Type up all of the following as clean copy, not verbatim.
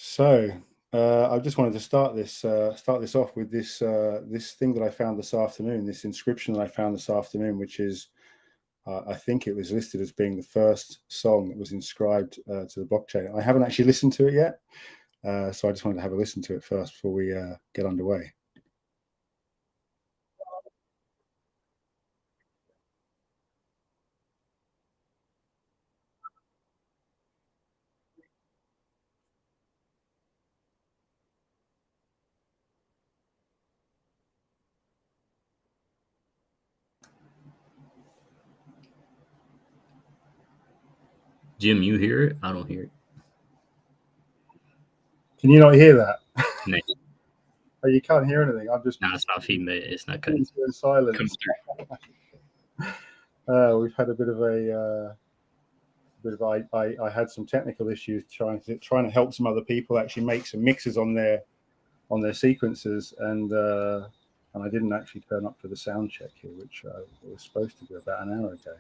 So I just wanted to start this off with this this thing that I found this afternoon, this inscription that I found this afternoon, which is I think it was listed as being the first song that was inscribed to the blockchain. I haven't actually listened to it yet, so I just wanted to have a listen to it first before we get underway. Jim, you hear it? I don't hear it. Can you not hear that? No. Oh, you can't hear anything. I'm just. No, it's not feeding. It's not cutting. In silence. Comes through. We've had a bit of a. I had some technical issues trying to help some other people actually make some mixes on their sequences, and I didn't actually turn up for the sound check here, which I was supposed to do about an hour ago.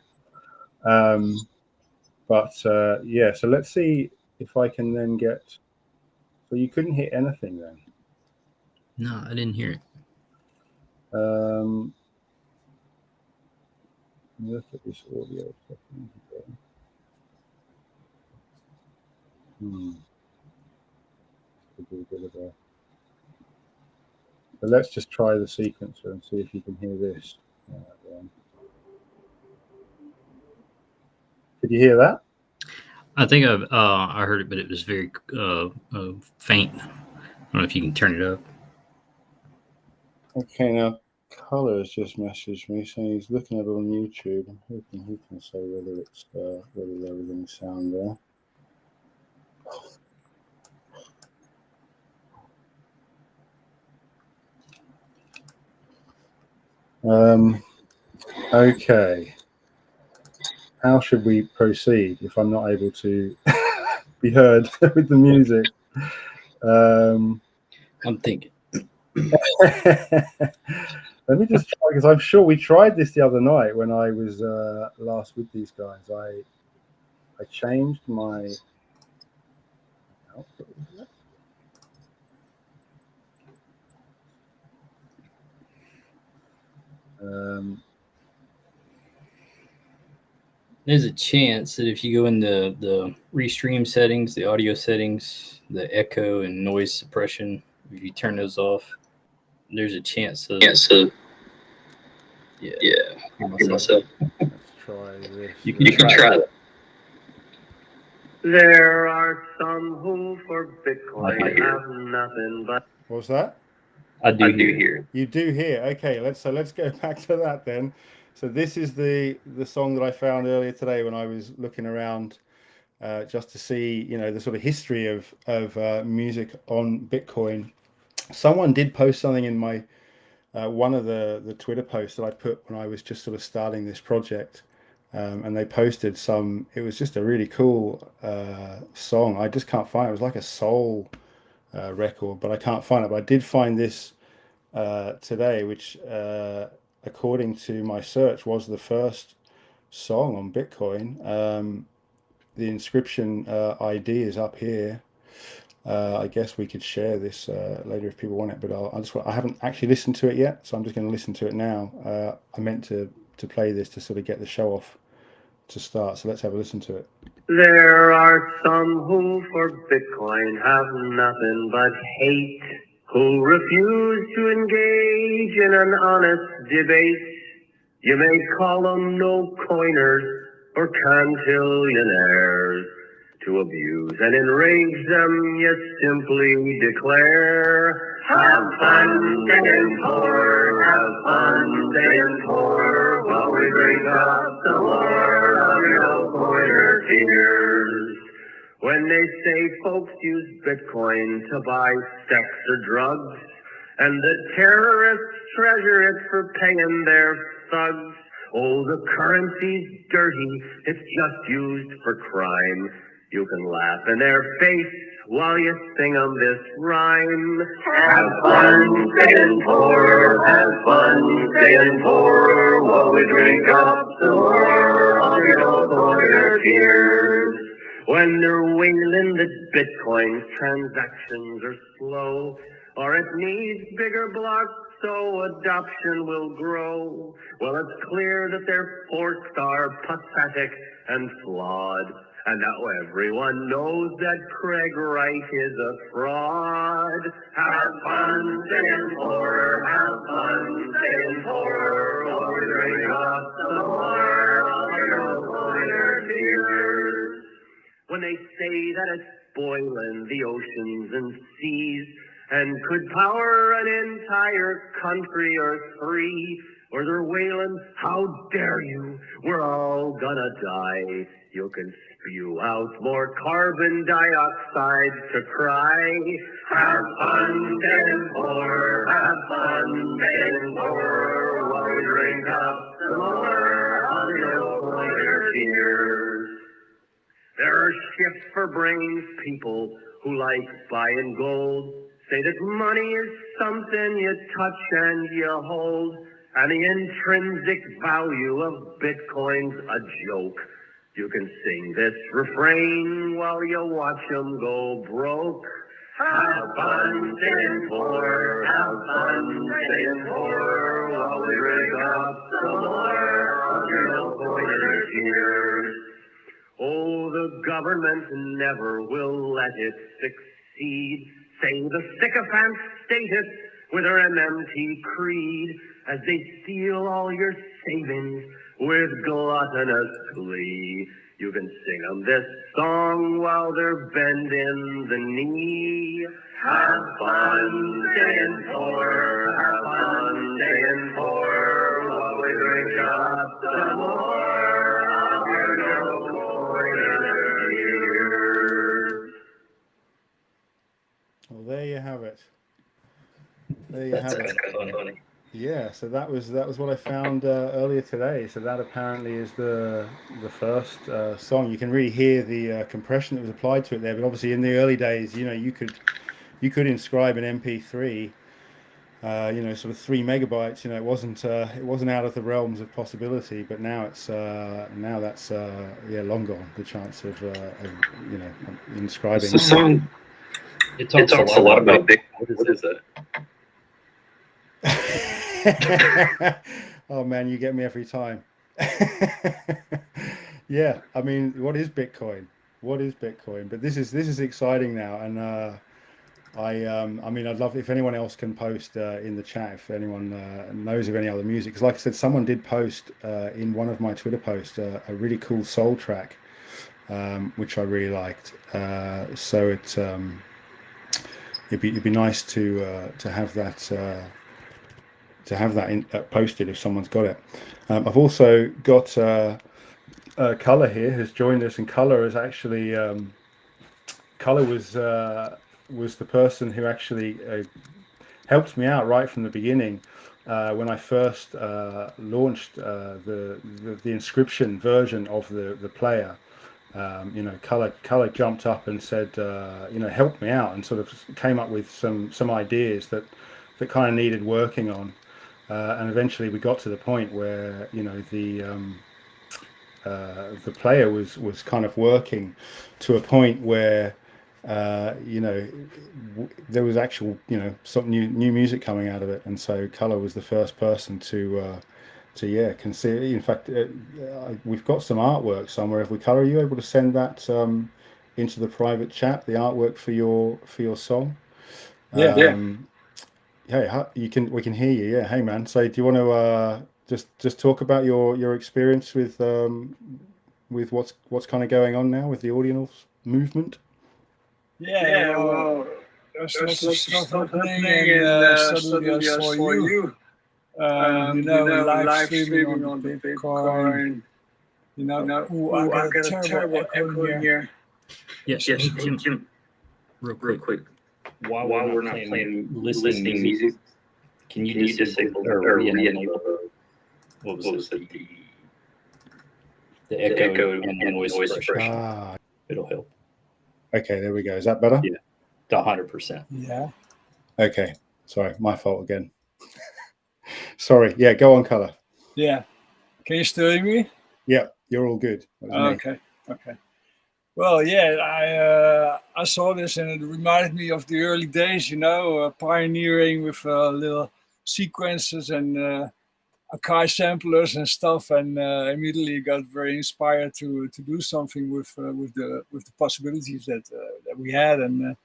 Yeah, so let's see if I can then get. So you couldn't hear anything then? No, I didn't hear it. Look at this audio. But let's just try the sequencer and see if you can hear this. Did you hear that? I think I heard it, but it was very faint. I don't know if you can turn it up. Okay, now Colors just messaged me saying he's looking at it on YouTube. I'm hoping he can say whether it's whether there was any sound there. Okay. How should we proceed if I'm not able to be heard with the music? I'm thinking. Let me just try, because I'm sure we tried this the other night when I was last with these guys. I changed my output. There's a chance that if you go in the restream settings, the audio settings, the echo and noise suppression, if you turn those off, there's a chance of yeah. Myself. Let's try this. You can try that. There are some who for Bitcoin have nothing but. What's that? I do hear. You do hear. Okay, let's go back to that then. So this is the song that I found earlier today when I was looking around just to see, you know, the sort of history of music on Bitcoin. Someone did post something in my one of the Twitter posts that I put when I was just sort of starting this project, and they posted some. It was just a really cool song. I just can't find it. It was like a soul record, but I can't find it. But I did find this today, which according to my search was the first song on Bitcoin. The inscription ID is up here. I guess we could share this later if people want it, but I haven't actually listened to it yet, so I'm just going to listen to it now. I meant to play this to sort of get the show off to start, so let's have a listen to it. There are some who for Bitcoin have nothing but hate, who refuse to engage in an honest debate. You may call them no-coiners or cantillionaires. To abuse and enrage them, you simply declare, have fun staying poor, have fun staying poor, while we drink up the war of your no-coiner tears. When they say folks use Bitcoin to buy sex or drugs, and the terrorists treasure it for paying their thugs, oh, the currency's dirty, it's just used for crime. You can laugh in their face while you sing them this rhyme. Have fun staying poor, have fun staying poor, while we drink up the war of your no-coiner tears. when they're wailing that Bitcoin transactions are slow, or it needs bigger blocks so adoption will grow. Well, it's clear that their forks are pathetic and flawed, and now everyone knows that Craig Wright is a fraud. Have fun saying horror, have fun saying horror, while we drink up some more of your tears. When they say that it's boiling the oceans and seas and could power an entire country or three, or they're wailing, how dare you, we're all gonna die. You can spew out more carbon dioxide to cry. Have fun saying horror, have fun saying horror, while we drink up some more of your tears. There are shifts for brains people who like buying gold, say that money is something you touch and you hold, and the intrinsic value of Bitcoin's a joke. You can sing this refrain while you watch them go broke. Have fun saying horror, have fun saying horror, while we drink up some more of your tears. Oh, the government never will let it succeed. Say the sycophants state it with their MMT creed, as they steal all your savings with gluttonous glee. You can sing them this song while they're bending the knee. Have fun saying horror, have fun saying horror, while we drink up some more of your years. Well, there you have it. There you have it. Funny. Yeah, so that was what I found earlier today. So that apparently is the first song. You can really hear the compression that was applied to it there. But obviously, in the early days, you could inscribe an MP3, sort of 3 megabytes. It wasn't out of the realms of possibility. But now it's that's long gone. The chance of inscribing. The song. It talks a lot about Bitcoin. What is that? Oh man, you get me every time. Yeah, I mean, what is Bitcoin? But this is exciting now, and I'd love if anyone else can post in the chat if anyone knows of any other music, because like I said, someone did post in one of my Twitter posts a really cool soul track, which I really liked. So it'd be nice to have that. To have that posted if someone's got it. I've also got Color here has joined us, and Color is actually Color was the person who actually helped me out right from the beginning when I first launched the inscription version of the player. Color jumped up and said, help me out, and sort of came up with some ideas that kind of needed working on. And eventually we got to the point where the player was kind of working to a point where there was actual some new music coming out of it, and so Color was the first person to consider. In fact, we've got some artwork somewhere. If Color, are you able to send that into the private chat, the artwork for your song? Yeah. Hey, we can hear you. Yeah. Hey, man. So, do you want to just talk about your experience with what's kind of going on now with the Ordinals movement? Yeah. Well, there's lots of stuff happening in studios for you. Live streaming on the Bitcoin. I got a terrible echo here. Yes, Jim. Real quick. While we're not playing listening music, can you disable or re-enable what was it? The echo and the noise suppression. It'll help. Okay, there we go. Is that better? Yeah, 100%. Yeah. Okay. Sorry, my fault again. Sorry. Yeah, go on, Color. Yeah. Can you still hear me? Yeah, you're all good. Okay. Well, yeah, I saw this and it reminded me of the early days, pioneering with little sequences and Akai samplers and stuff, and immediately got very inspired to do something with the possibilities that we had, and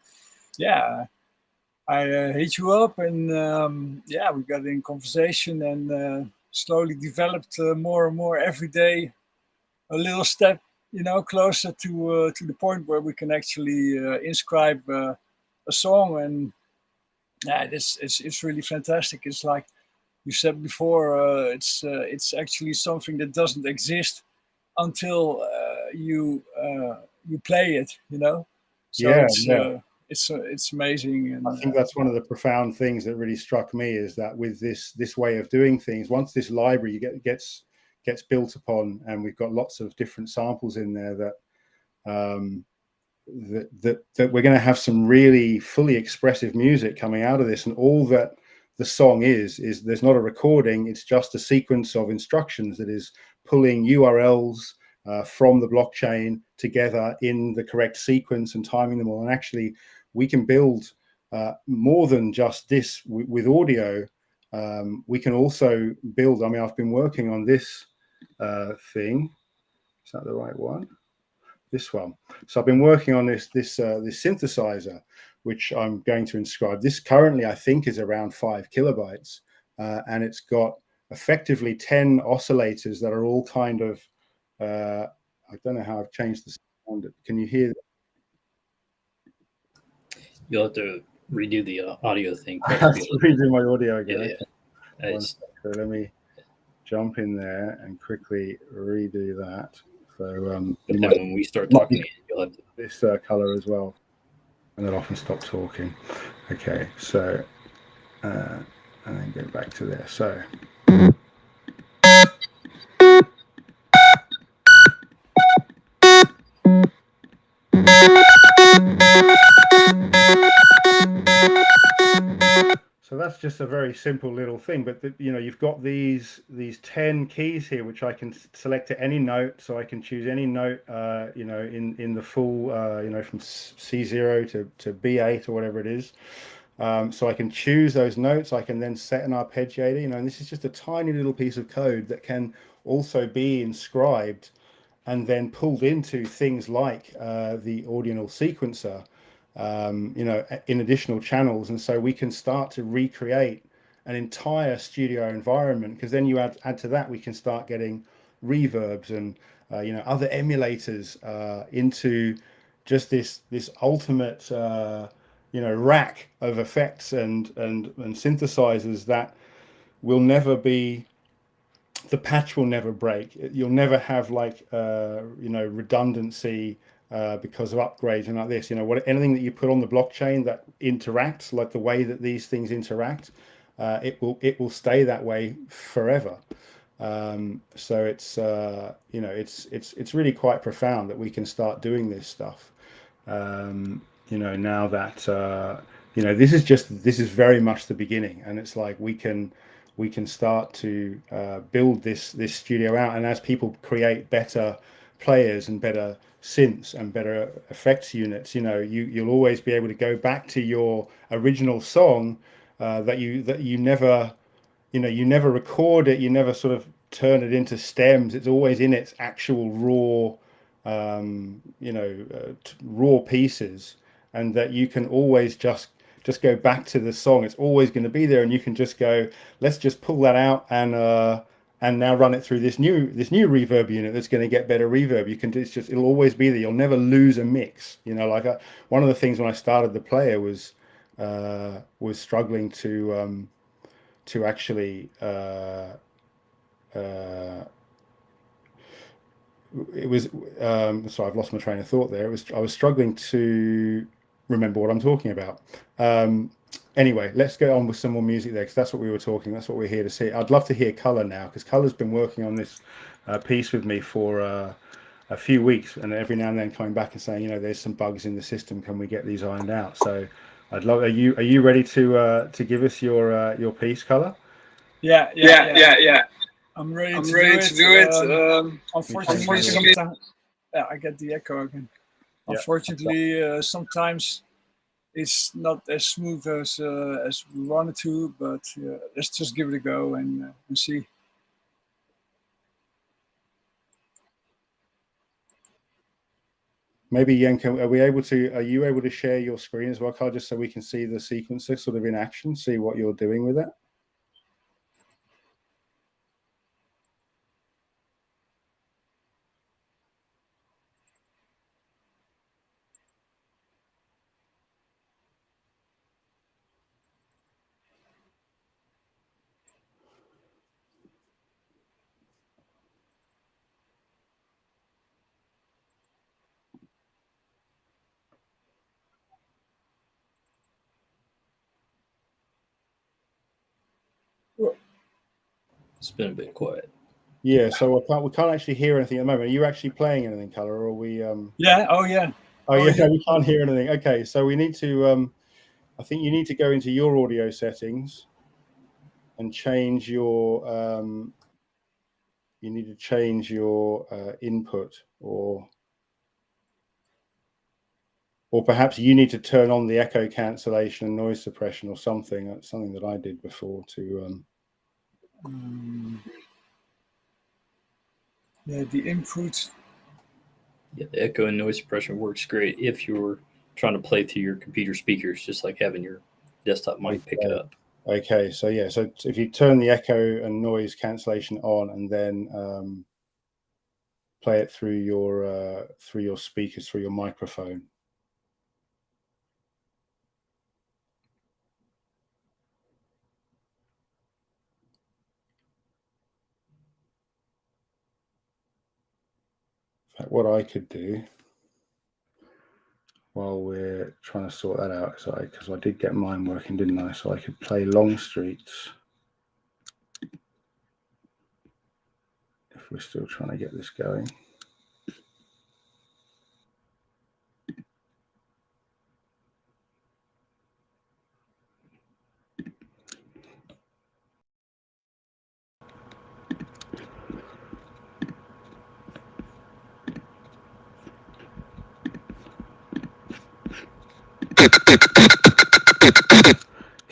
I hit you up, and we got in conversation and slowly developed more and more every day, a little step, closer to the point where we can actually inscribe a song, and it's really fantastic. It's like you said before, it's actually something that doesn't exist until you play it, So it's amazing. And I think that's one of the profound things that really struck me, is that with this way of doing things, once this library gets built upon, and we've got lots of different samples in there, that we're going to have some really fully expressive music coming out of this. And all that the song is there's not a recording, it's just a sequence of instructions that is pulling URLs from the blockchain together in the correct sequence and timing them all. And actually we can build more than just this with audio. We can also build, I've been working on this thing. Is that the right one? This one. So I've been working on this synthesizer, which I'm going to inscribe. This currently I think is around 5 kilobytes, and it's got effectively 10 oscillators that are all kind of I don't know how I've changed the sound. Can you hear that? You'll have to redo the audio thing. I have to redo my audio again. Yeah. So let me jump in there and quickly redo that. So when we start talking, you'll have this color as well, and then often stop talking. Okay, so and then go back to there. So. So that's just a very simple little thing, but you've got these 10 keys here, which I can select at any note. So I can choose any note, in the full, from C0 to B8 or whatever it is. So I can choose those notes. I can then set an arpeggiator, and this is just a tiny little piece of code that can also be inscribed and then pulled into things like the Ordinal sequencer, in additional channels. And so we can start to recreate an entire studio environment, because then you add to that, we can start getting reverbs and other emulators into just this ultimate rack of effects and synthesizers that will never be, the patch will never break. You'll never have redundancy because of upgrades and like this. Anything that you put on the blockchain that interacts, like the way that these things interact, it will stay that way forever. So it's it's really quite profound that we can start doing this stuff. Now that this is very much the beginning, and it's like we can start to build this studio out, and as people create better players and better synths and better effects units, you'll always be able to go back to your original song that you never record it, you never sort of turn it into stems. It's always in its actual raw pieces, and that you can always just go back to the song. It's always going to be there, and you can just go, let's just pull that out and now run it through this new reverb unit that's going to get better reverb. It'll always be there. You'll never lose a mix. One of the things when I started the player was struggling to actually it was sorry, I've lost my train of thought there. I was struggling to remember what I'm talking about. Anyway, let's go on with some more music there, because that's what we're here to see. I'd love to hear Color now, because Color's been working on this piece with me for a few weeks, and every now and then coming back and saying, there's some bugs in the system, can we get these ironed out? So I'd love, are you ready to give us your piece, Color? Yeah. I'm ready to do it. Unfortunately, sometimes, I get the echo again. Unfortunately, sometimes it's not as smooth as we wanted to, but let's just give it a go and see. Maybe Yenka, are you able to share your screen as well, Carl, just so we can see the sequencer sort of in action, see what you're doing with it? It's been a bit quiet. Yeah, so we can't actually hear anything at the moment. Are you actually playing anything, Color, or are we? Yeah. Oh yeah. Oh yeah. No, we can't hear anything. Okay, so we need to. I think you need to go into your audio settings and change your. You need to change your input, or perhaps you need to turn on the echo cancellation and noise suppression, or something. That's something that I did before to. Yeah, the input. Yeah, the echo and noise suppression works great if you're trying to play through your computer speakers, just like having your desktop mic pick it up. Okay, so yeah, so if you turn the echo and noise cancellation on and then play it through your speakers, through your microphone. In fact, what I could do while we're trying to sort that out, because I did get mine working, didn't I? So I could play Long Streets if we're still trying to get this going.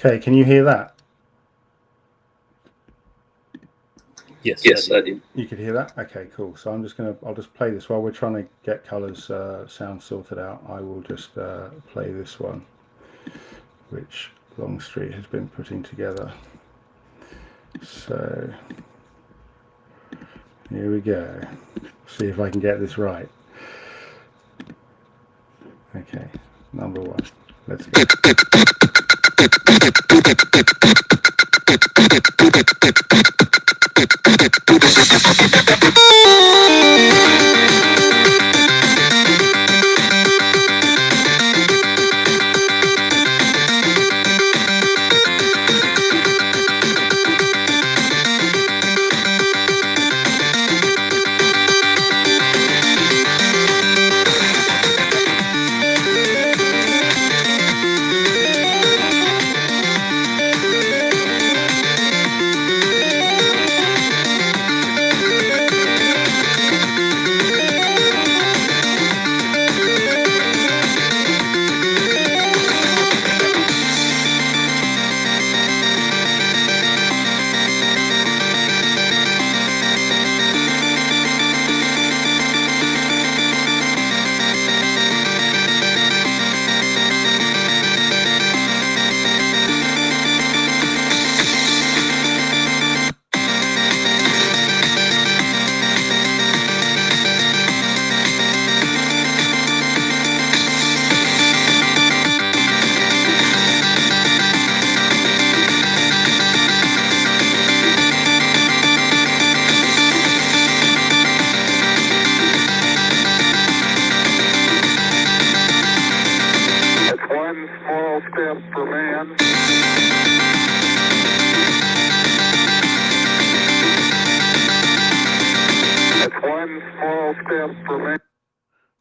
Okay, can you hear that? Yes, I do. You could hear that? Okay, cool. So I'll just play this while we're trying to get Color's sound sorted out. I will just play this one, which Longstreet has been putting together. So here we go. See if I can get this right. Okay, number one. Let's go.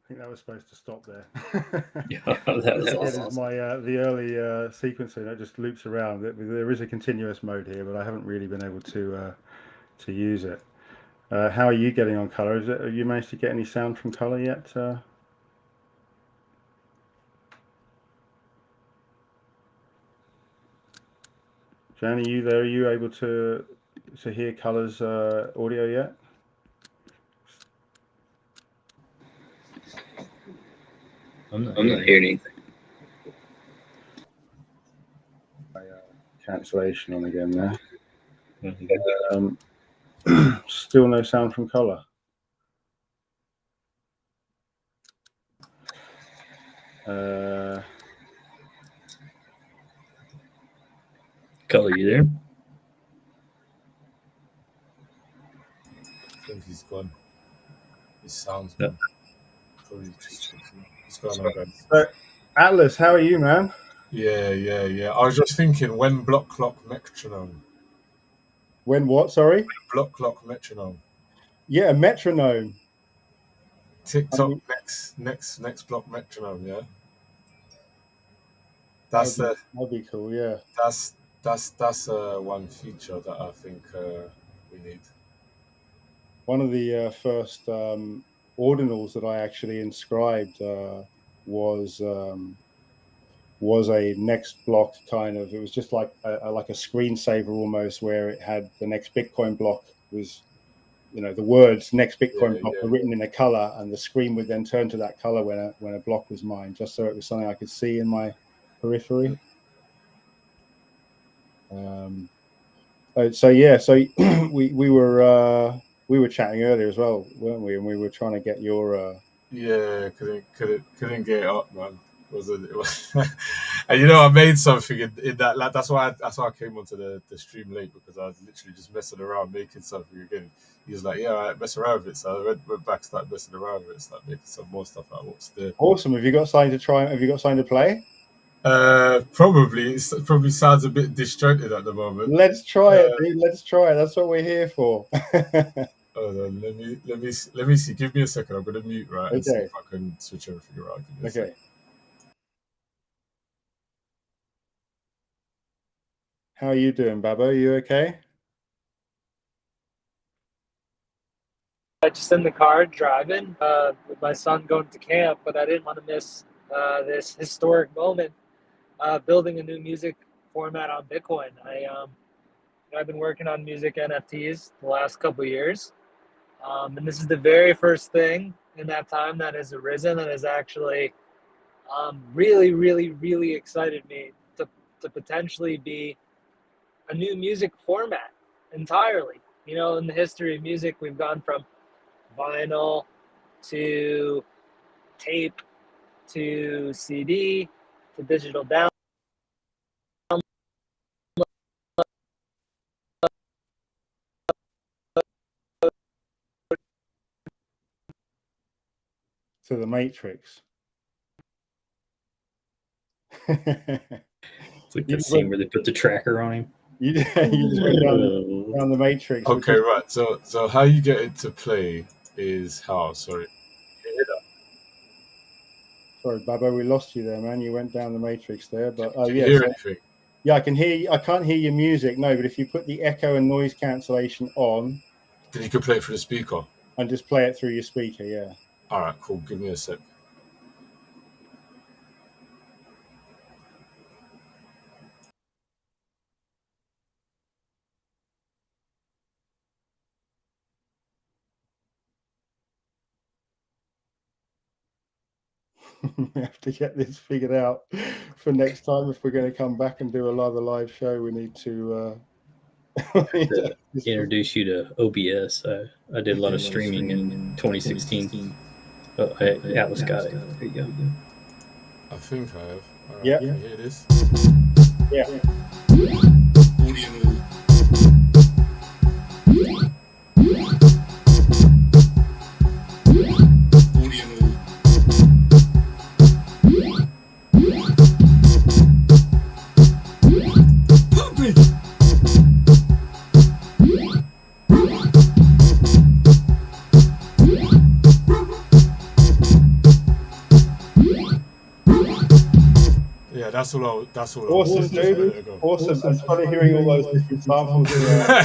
I think that was supposed to stop there. Yeah, that was It awesome. is my the early sequencer that just loops around. There is a continuous mode here, but I haven't really been able to use it. How are you getting on Color? Have you managed to get any sound from Color yet? Jan, are you there? Are you able to hear Color's audio yet? I'm not hearing anything. Cancellation on again there. Still no sound from Color. Color, you there? I think he's gone. His sound's gone. Probably just what's going on, guys? So, Atlas, how are you, man? Yeah. I was just thinking, when block clock metronome? When what? Sorry. Block clock metronome. Yeah, metronome. TikTok next block metronome. Yeah. That'd be cool. Yeah. That's one feature that I think we need. One of the first ordinals that I actually inscribed was a next block kind of. It was just like a screensaver almost, where it had the next Bitcoin block was, the words next Bitcoin block were written in a color, and the screen would then turn to that color when a block was mined, just so it was something I could see in my periphery. So we were chatting earlier as well, weren't we? And we were trying to get your couldn't get it up, man. It was and I made something in that. Like, that's why I came onto the stream late, because I was literally just messing around making something again. He was like, "Yeah, all right, mess around with it." So I went back, started messing around with it, started making some more stuff out of what's there. Awesome. Have you got something to try? Have you got something to play? Probably. It probably sounds a bit disjointed at the moment. Let's try it, dude. Let's try it. That's what we're here for. Hold on, let me see. Give me a second. I'm gonna mute, right? And see if I can switch everything around. Give me a second. How are you doing, Babo? Are you okay? Just in the car driving with my son going to camp, but I didn't want to miss this historic moment building a new music format on Bitcoin. I've been working on music NFTs the last couple of years, and this is the very first thing in that time that has arisen and has actually really, really, really excited me to potentially be a new music format entirely. In the history of music, we've gone from vinyl to tape to CD to digital download. To the Matrix. It's like that scene where they put the tracker on him. You just went down the Matrix. Okay, right. So how you get it to play is how? Sorry. Sorry, Babo, we lost you there, man. You went down the Matrix there, but Can you hear anything? Yeah, I can hear you. I can't hear your music, no, but if you put the echo and noise cancellation on, then you can play it through the speaker. And just play it through your speaker, yeah. All right, cool. Give me a sec. We have to get this figured out for next time. If we're going to come back and do another live show, we need to introduce you to OBS. I did a lot of streaming in 2016. Oh, hey, Atlas got it. There you go. I think I have. Right, yeah. Can you hear this? Yeah. That's all. Awesome, dude. Awesome. I started hearing all those different samples.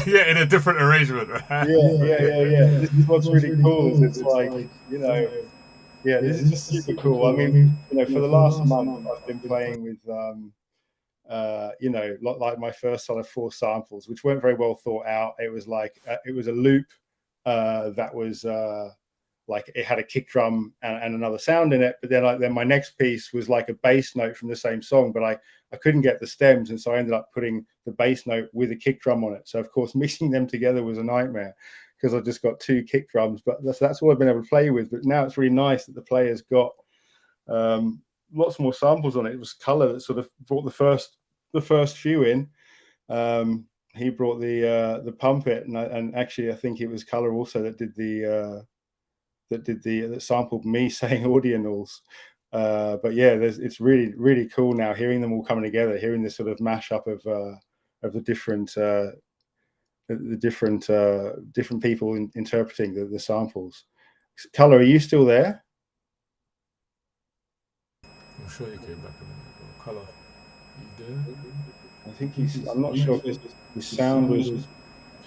Yeah, in a different arrangement. Yeah. This is what's really cool. It's like, this is just super cool. I mean, for the last month, I've been playing with you know, like my first sort of 4 samples, which weren't very well thought out. It was like it was a loop that was like it had a kick drum and another sound in it. But then my next piece was like a bass note from the same song, but I couldn't get the stems, and so I ended up putting the bass note with a kick drum on it. So of course mixing them together was a nightmare because I just got 2 kick drums. But that's all I've been able to play with. But now it's really nice that the player's got lots more samples on it. It was Color that sort of brought the first few in. He brought the Pump It, and actually I think it was Color also that did that sampled me saying Ordinals. But yeah, it's really cool now hearing them all coming together, hearing this sort of mashup of the different different people interpreting the samples. Color, are you still there? I'm sure he came back a minute ago. Color, you there? I think I'm not sure if his sound was.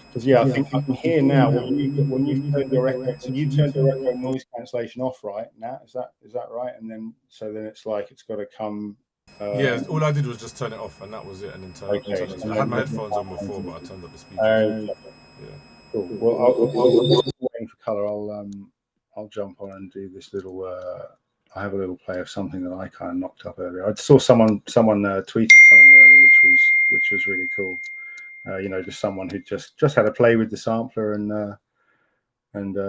Because yeah, I think I'm here now. When you turned your echo, so you turned your echo noise cancellation off, right? Now is that right? And then it's like it's got to come. Yeah, all I did was just turn it off, and that was it. And then turn it. I had my headphones on before, but I turned up the speakers. Yeah. Cool. Well, I'll waiting for Color. I'll jump on and do this little. I have a little play of something that I kind of knocked up earlier. I saw someone tweeted something earlier, which was really cool. You know, just someone who just had a play with the sampler and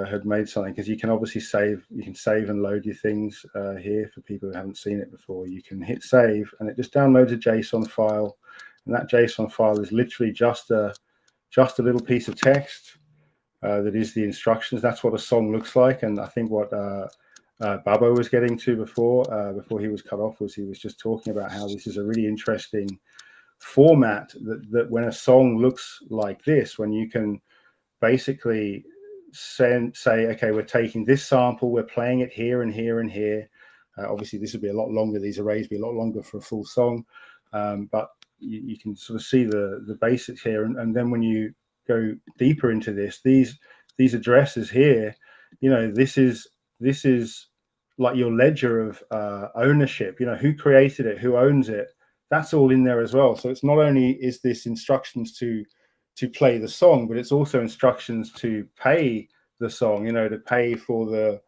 had made something, because you can obviously save and load your things here. For people who haven't seen it before, you can hit save and it just downloads a JSON file, and that JSON file is literally just a little piece of text that is the instructions. That's what a song looks like. And I think what Babbo was getting to before he was cut off was he was just talking about how this is a really interesting format, that when a song looks like this, when you can basically say, okay, we're taking this sample, we're playing it here and here and here. Obviously this would be a lot longer, these arrays be a lot longer for a full song, but you can sort of see the basics here. And then when you go deeper into this, these addresses here, you know, this is like your ledger of ownership, you know, who created it, who owns it. That's all in there as well. So it's not only is this instructions to play the song, but it's also instructions to pay the song, you know, to pay the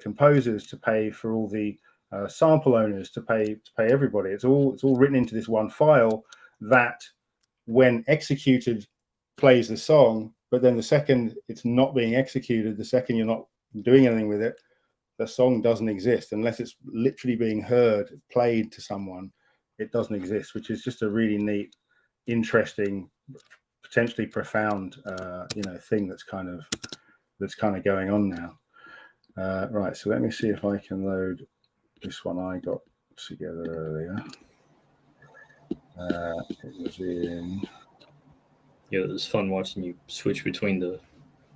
composers, to pay for all the sample owners, to pay everybody. It's all written into this one file that, when executed, plays the song. But then the second it's not being executed, the second you're not doing anything with it, the song doesn't exist unless it's literally being heard, played to someone. It doesn't exist, which is just a really neat, interesting, potentially profound, you know, thing that's kind of going on now. Right, so let me see if I can load this one I got together earlier. It was in. Yeah, it was fun watching you switch between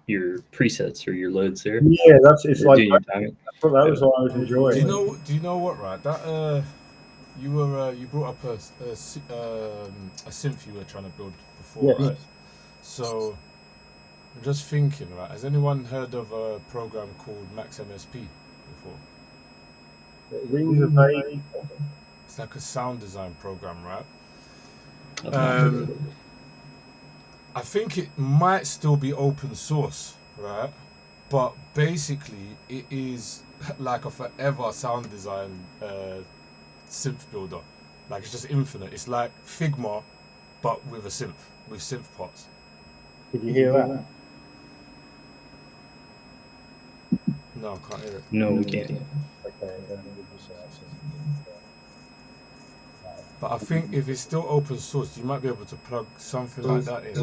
your presets or your loads there. Yeah, it's like that was what I was enjoying. Do you know what? Right, that you brought up a synth you were trying to build before, yes. Right? So I'm just thinking, right? Has anyone heard of a program called Max MSP before? It rings a bell. It's like a sound design program, right? I think it might still be open source, right? But basically, it is like a forever sound design synth builder. Like, it's just infinite. It's like Figma, but with synth parts. Did you hear that? No, I can't hear it. No, we can't. Okay. But I think if it's still open source, you might be able to plug something like that in.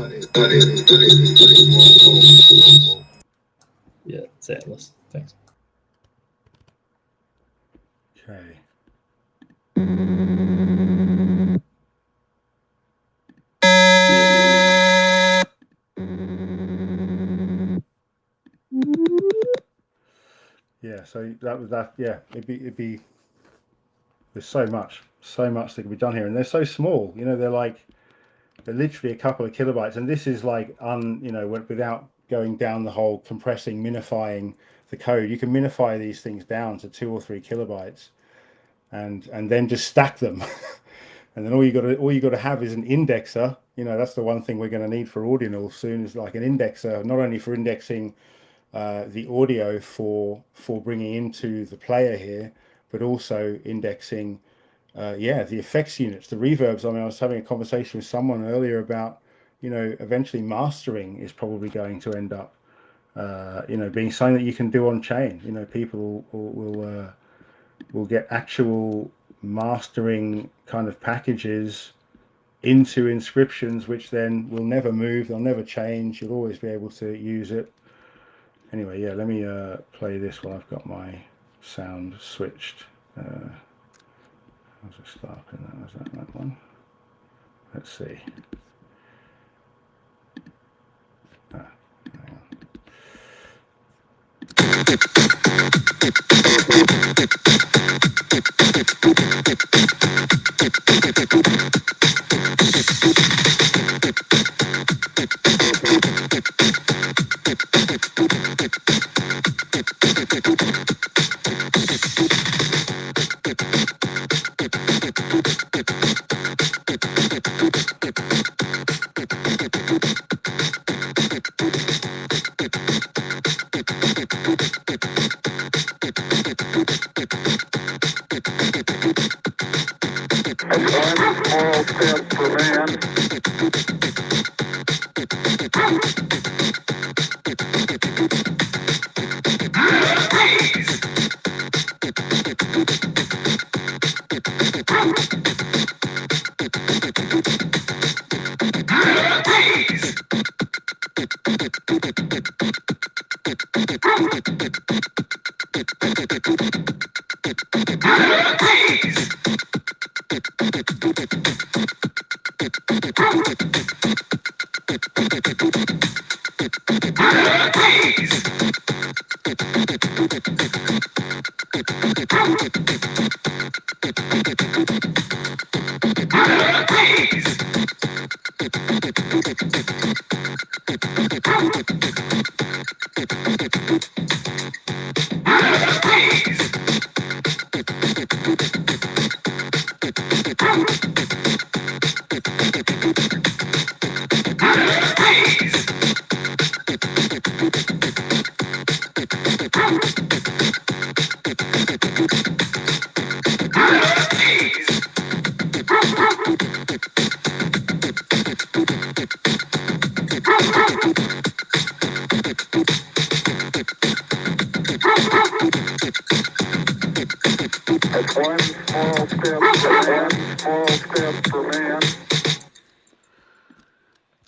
Whoa. Yeah, it's Atlas. Thanks. Okay. Yeah, so that was that. Yeah, it'd be. There's so much that can be done here, and they're so small. You know, they're literally a couple of kilobytes, and this is like without going down the whole compressing, minifying the code. You can minify these things down to 2 or 3 kilobytes, and then just stack them. And then all you got to have is an indexer. You know, that's the one thing we're going to need for Ordinals soon, is like an indexer, not only for indexing the audio for bringing into the player here, but also indexing the effects units, the reverbs. I mean, I was having a conversation with someone earlier about, you know, eventually mastering is probably going to end up you know, being something that you can do on chain. You know, people will get actual mastering kind of packages into inscriptions, which then will never move, they'll never change, you'll always be able to use it. Anyway, yeah, let me play this while I've got my sound switched. How's it starting? Was that one? Let's see. Hang on.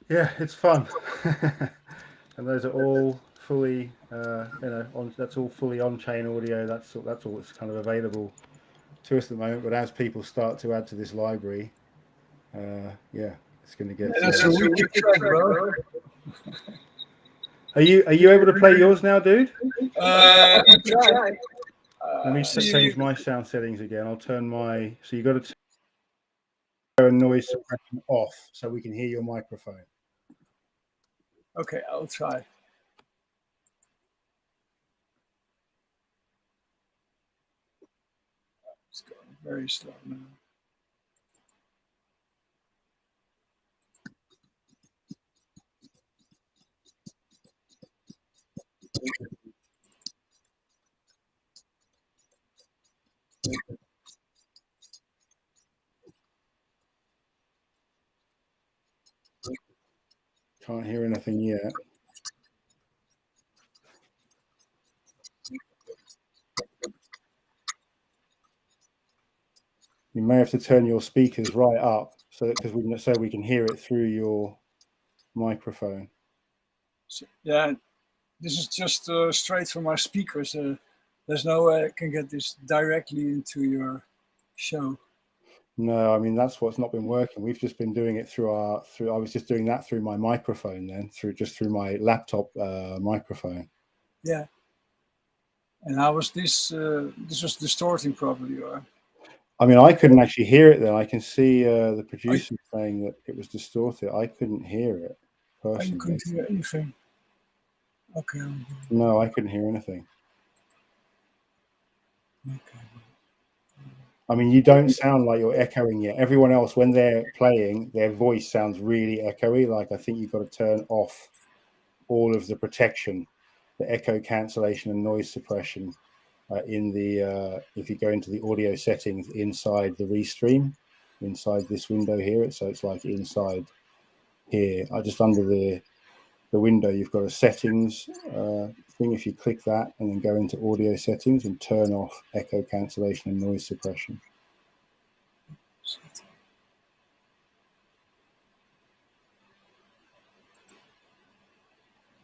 Yeah, it's fun. And those are all fully, you know, that's all fully on-chain audio. That's all that's kind of available to us at the moment. But as people start to add to this library, yeah, it's going to get. That's a wicked track, bro. Are you able to play yours now, dude? Try. Let me change my sound settings again. I'll turn my. So you got to turn noise suppression off so we can hear your microphone. Okay, I'll try. It's going very slow now. Can't hear anything yet. You may have to turn your speakers right up so we can hear it through your microphone. So, yeah, this is just straight from my speakers. There's no way I can get this directly into your show. No, I mean that's what's not been working. We've just been doing it through I was just doing that through my microphone then, through my laptop microphone. Yeah. And how was this? This was distorting probably, or? I mean, I couldn't actually hear it then. I can see the producer saying that it was distorted. I couldn't hear it personally. You couldn't hear anything? Okay. No, I couldn't hear anything. Okay. I mean, you don't sound like you're echoing yet. Everyone else, when they're playing, their voice sounds really echoey. Like, I think you've got to turn off all of the protection, the echo cancellation and noise suppression in the if you go into the audio settings inside the restream, inside this window here. So it's like inside here, just under the window, you've got a settings thing. If you click that and then go into audio settings and turn off echo cancellation and noise suppression.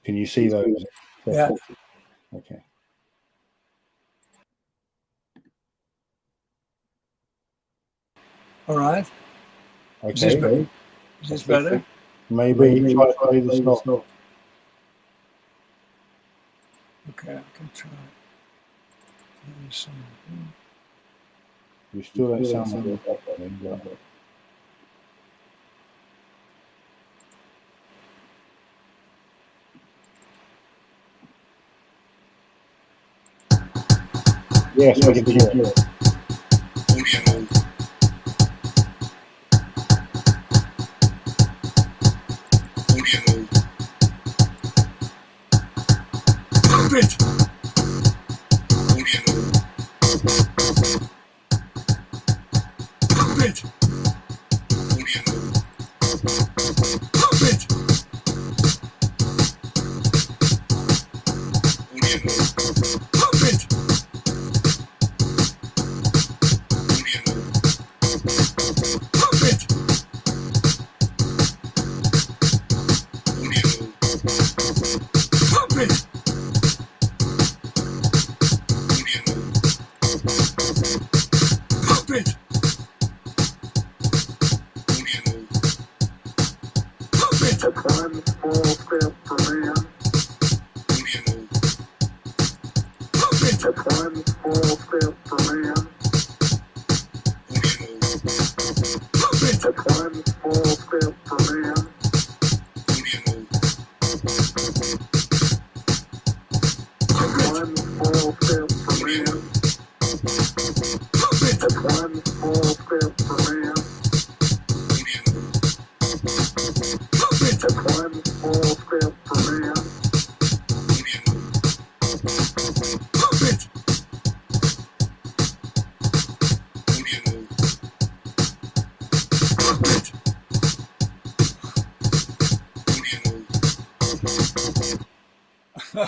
Can you see those? Yeah. Okay. All right. Okay. Is this better? Maybe try to play the stop. Okay, I can try. You still don't sound like you're echoing, but... Yes, I can hear it.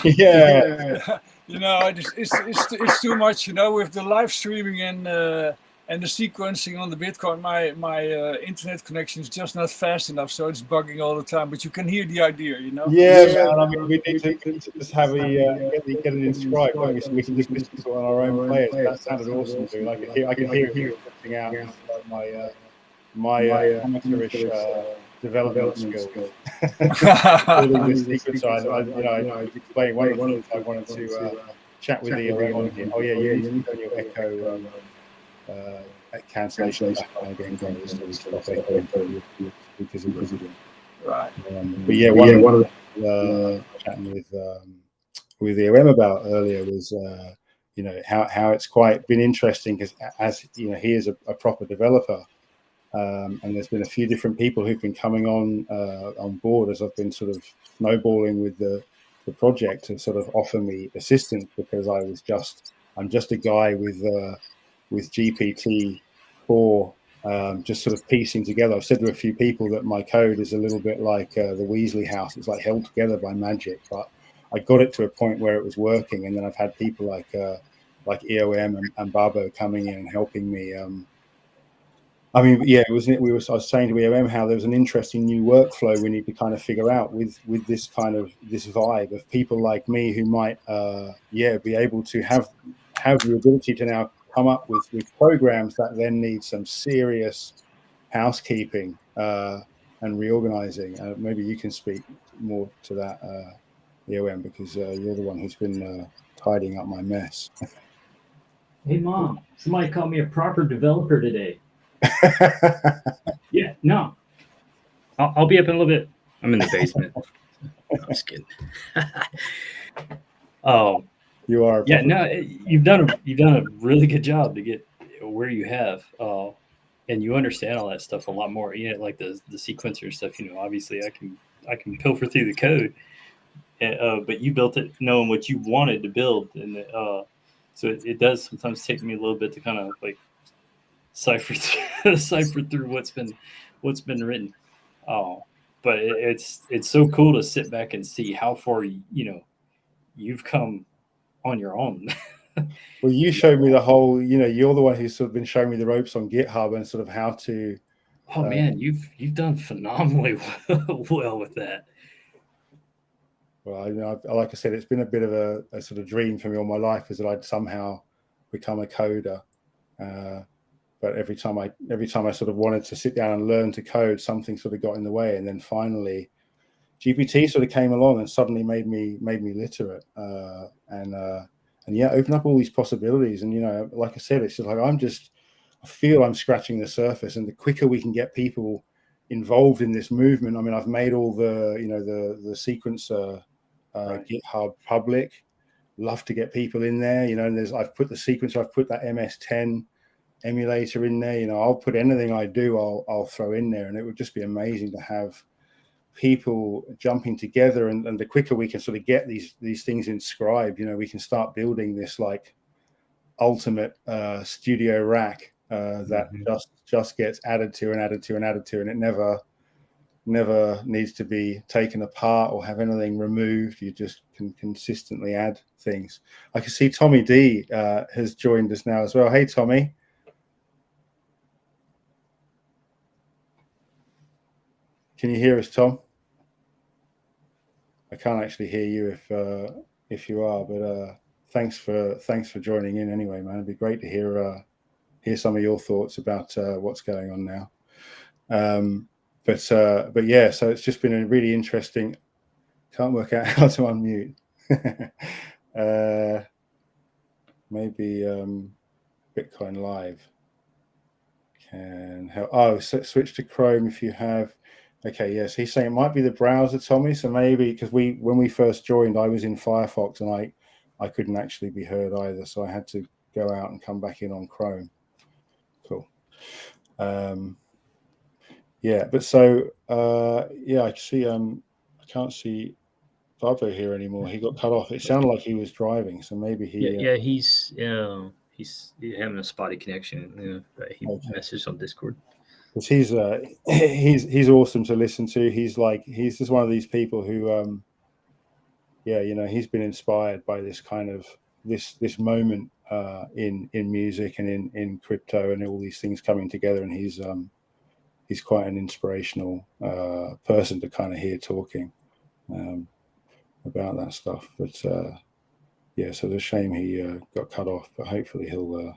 Yeah. You know, it's too much. You know, with the live streaming and the sequencing on the Bitcoin, my internet connection is just not fast enough, so it's bugging all the time. But you can hear the idea, you know. Yeah, man. I mean, we need to just have get it inscribed, don't we? So we can just listen to it on our own players. That sounded awesome, dude. I can hear it something out. It's like my amateurish development skills. Building this sequence, I was explaining one of the things I wanted to chat with the on here. Oh yeah, you need to turn your echo cancellation back on again, so we stop echoing because of this. Right. But yeah, one of the chatting with the OM about earlier was you know how it's quite been interesting because as you know he is a proper developer. And there's been a few different people who've been coming on board as I've been sort of snowballing with the project to sort of offer me assistance because I'm just a guy with GPT-4 just sort of piecing together. I've said to a few people that my code is a little bit like the Weasley house. It's like held together by magic, but I got it to a point where it was working, and then I've had people like EOM and Babo coming in and helping me. I mean, yeah, I was saying to EOM how there was an interesting new workflow we need to kind of figure out with this kind of this vibe of people like me who might, be able to have the ability to now come up with programs that then need some serious housekeeping and reorganizing. Maybe you can speak more to that, EOM, because you're the one who's been tidying up my mess. Hey, Mom, somebody called me a proper developer today. Yeah, no. I'll be up in a little bit. I'm in the basement. I'm just kidding. Oh, you are. Yeah, no. You've done a really good job to get where you have, and you understand all that stuff a lot more. Like the sequencer stuff. Obviously I can pilfer through the code, but you built it knowing what you wanted to build, and so it does sometimes take me a little bit to kind of like cipher through what's been written. But it's so cool to sit back and see how far you've come on your own. Well, you showed me the whole, you're the one who's sort of been showing me the ropes on GitHub and sort of how to. Oh man, you've done phenomenally well with that. Well, like I said, it's been a bit of a sort of dream for me all my life, is that I'd somehow become a coder. But every time I sort of wanted to sit down and learn to code, something sort of got in the way, and then finally, GPT sort of came along and suddenly made me literate, and yeah, open up all these possibilities. And like I said, it's just like I feel I'm scratching the surface, and the quicker we can get people involved in this movement. I mean, I've made all the the sequencer GitHub public. Love to get people in there. And I've put the sequencer, I've put that MS-10 emulator in there. I'll put anything I do, I'll throw in there, and it would just be amazing to have people jumping together. And the quicker we can sort of get these things inscribed, we can start building this like ultimate studio rack that just gets added to and added to and added to, and it never needs to be taken apart or have anything removed. You just can consistently add things. I can see Tommy D has joined us now as well. Hey, Tommy. Can you hear us, Tom? I can't actually hear you if you are, but thanks for joining in anyway, man. It'd be great to hear some of your thoughts about what's going on now. But yeah, so it's just been a really interesting. Can't work out how to unmute. Maybe Bitcoin Live can help. Oh, switch to Chrome if you have. Okay, yes, he's saying it might be the browser, Tommy. So maybe because when we first joined, I was in Firefox and I couldn't actually be heard either, so I had to go out and come back in on Chrome. Cool. Yeah, but so yeah, I see. I can't see Pablo here anymore. He got cut off. It sounded like he was driving, so maybe he. Yeah, he's having a spotty connection. He messaged on Discord. Because he's awesome to listen to. He's just one of these people who, yeah, he's been inspired by this kind of this moment in music and in crypto and all these things coming together, and he's quite an inspirational person to kind of hear talking about that stuff. But yeah, so it's a shame he got cut off, but hopefully he'll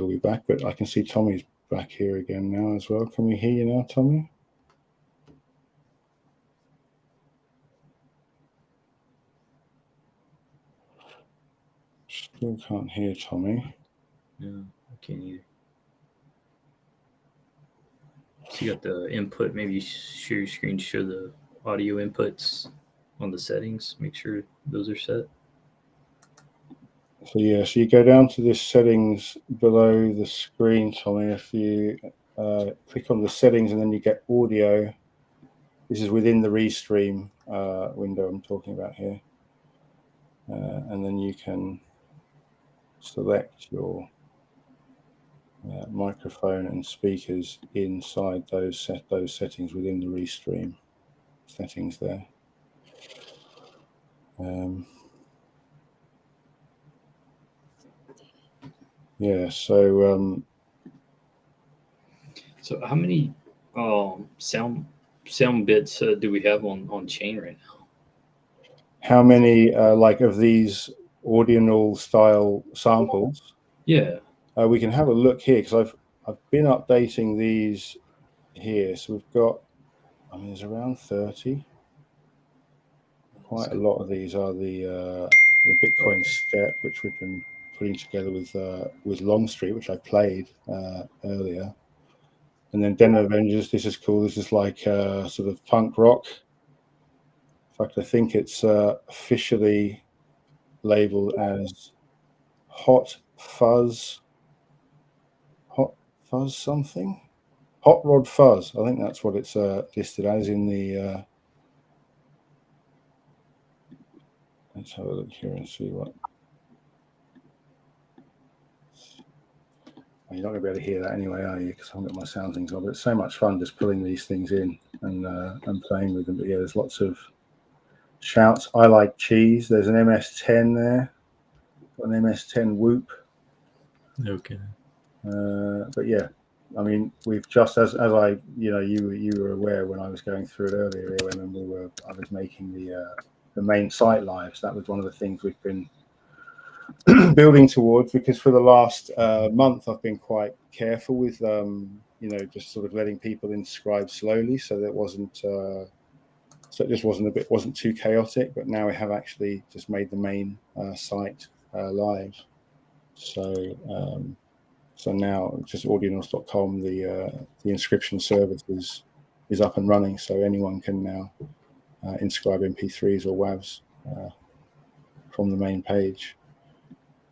be back. But I can see Tommy's back here again now as well. Can we hear you now, Tommy? Still can't hear Tommy. No, I can't either. So you got the input. Maybe you share your screen to show the audio inputs on the settings. Make sure those are set. So yeah, so you go down to this settings below the screen, Tommy. If you click on the settings and then you get audio, this is within the Restream window I'm talking about here. And then you can select your microphone and speakers inside those settings within the Restream settings there. Yeah, so how many sound bits do we have on chain right now? How many like of these Ordinal style samples? Yeah, we can have a look here because I've been updating these here. So we've got, I mean, there's around 30. Quite a lot of these are the Bitcoin Step, which we've been putting together with Longstreet, which I played earlier. And then Den of Avengers, this is cool. This is like sort of punk rock. In fact, I think it's officially labeled as Hot Fuzz Fuzz something. Hot Rod Fuzz. I think that's what it's listed as in the. Let's have a look here and see what. You're not going to be able to hear that anyway, are you? Because I haven't got my sound things on. But it's so much fun just pulling these things in and playing with them. But yeah, there's lots of shouts. I like cheese. There's an MS10 there. Got an MS10 Whoop. Okay. But yeah, I mean, we've just as I, you were aware when I was going through it earlier when I was making the main site live. So that was one of the things we've been building towards, because for the last month I've been quite careful with just sort of letting people inscribe slowly, so that it just wasn't too chaotic. But now we have actually just made the main site live, so now just ordinals.com, the inscription service is up and running, so anyone can now inscribe MP3s or WAVs from the main page.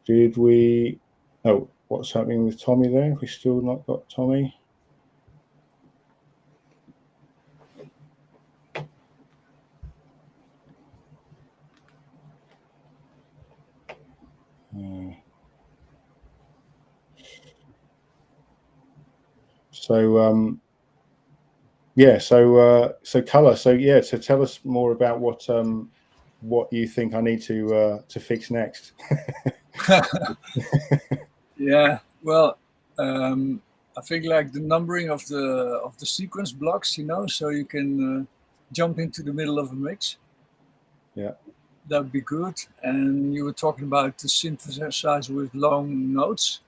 Did we? Oh, what's happening with Tommy there? Have we still not got Tommy? So color. So tell us more about what you think I need to fix next. Yeah, well, I think like the numbering of the sequence blocks, so you can jump into the middle of a mix. Yeah, that would be good. And you were talking about the synthesizer with long notes.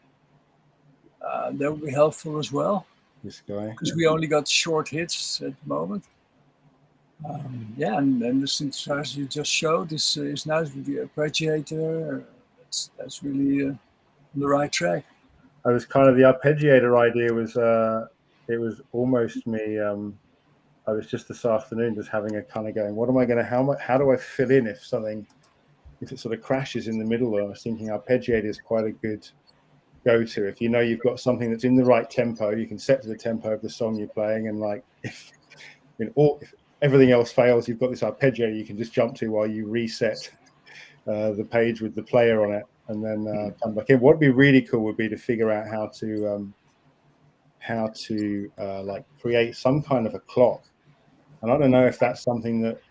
That would be helpful as well. This guy, because we only got short hits at the moment. And the synthesizer you just showed is nice with the arpeggiator. That's really on the right track. I was kind of the arpeggiator idea was it was almost me. I was just this afternoon just having a kind of going, what am I going to, how do I fill in if it sort of crashes in the middle? I was thinking arpeggiator is quite a good go-to. If you've got something that's in the right tempo, you can set to the tempo of the song you're playing, and like if everything else fails, you've got this arpeggiator you can just jump to while you reset the page with the player on it, and then come back in. What'd be really cool would be to figure out how to like create some kind of a clock. And I don't know if that's something that,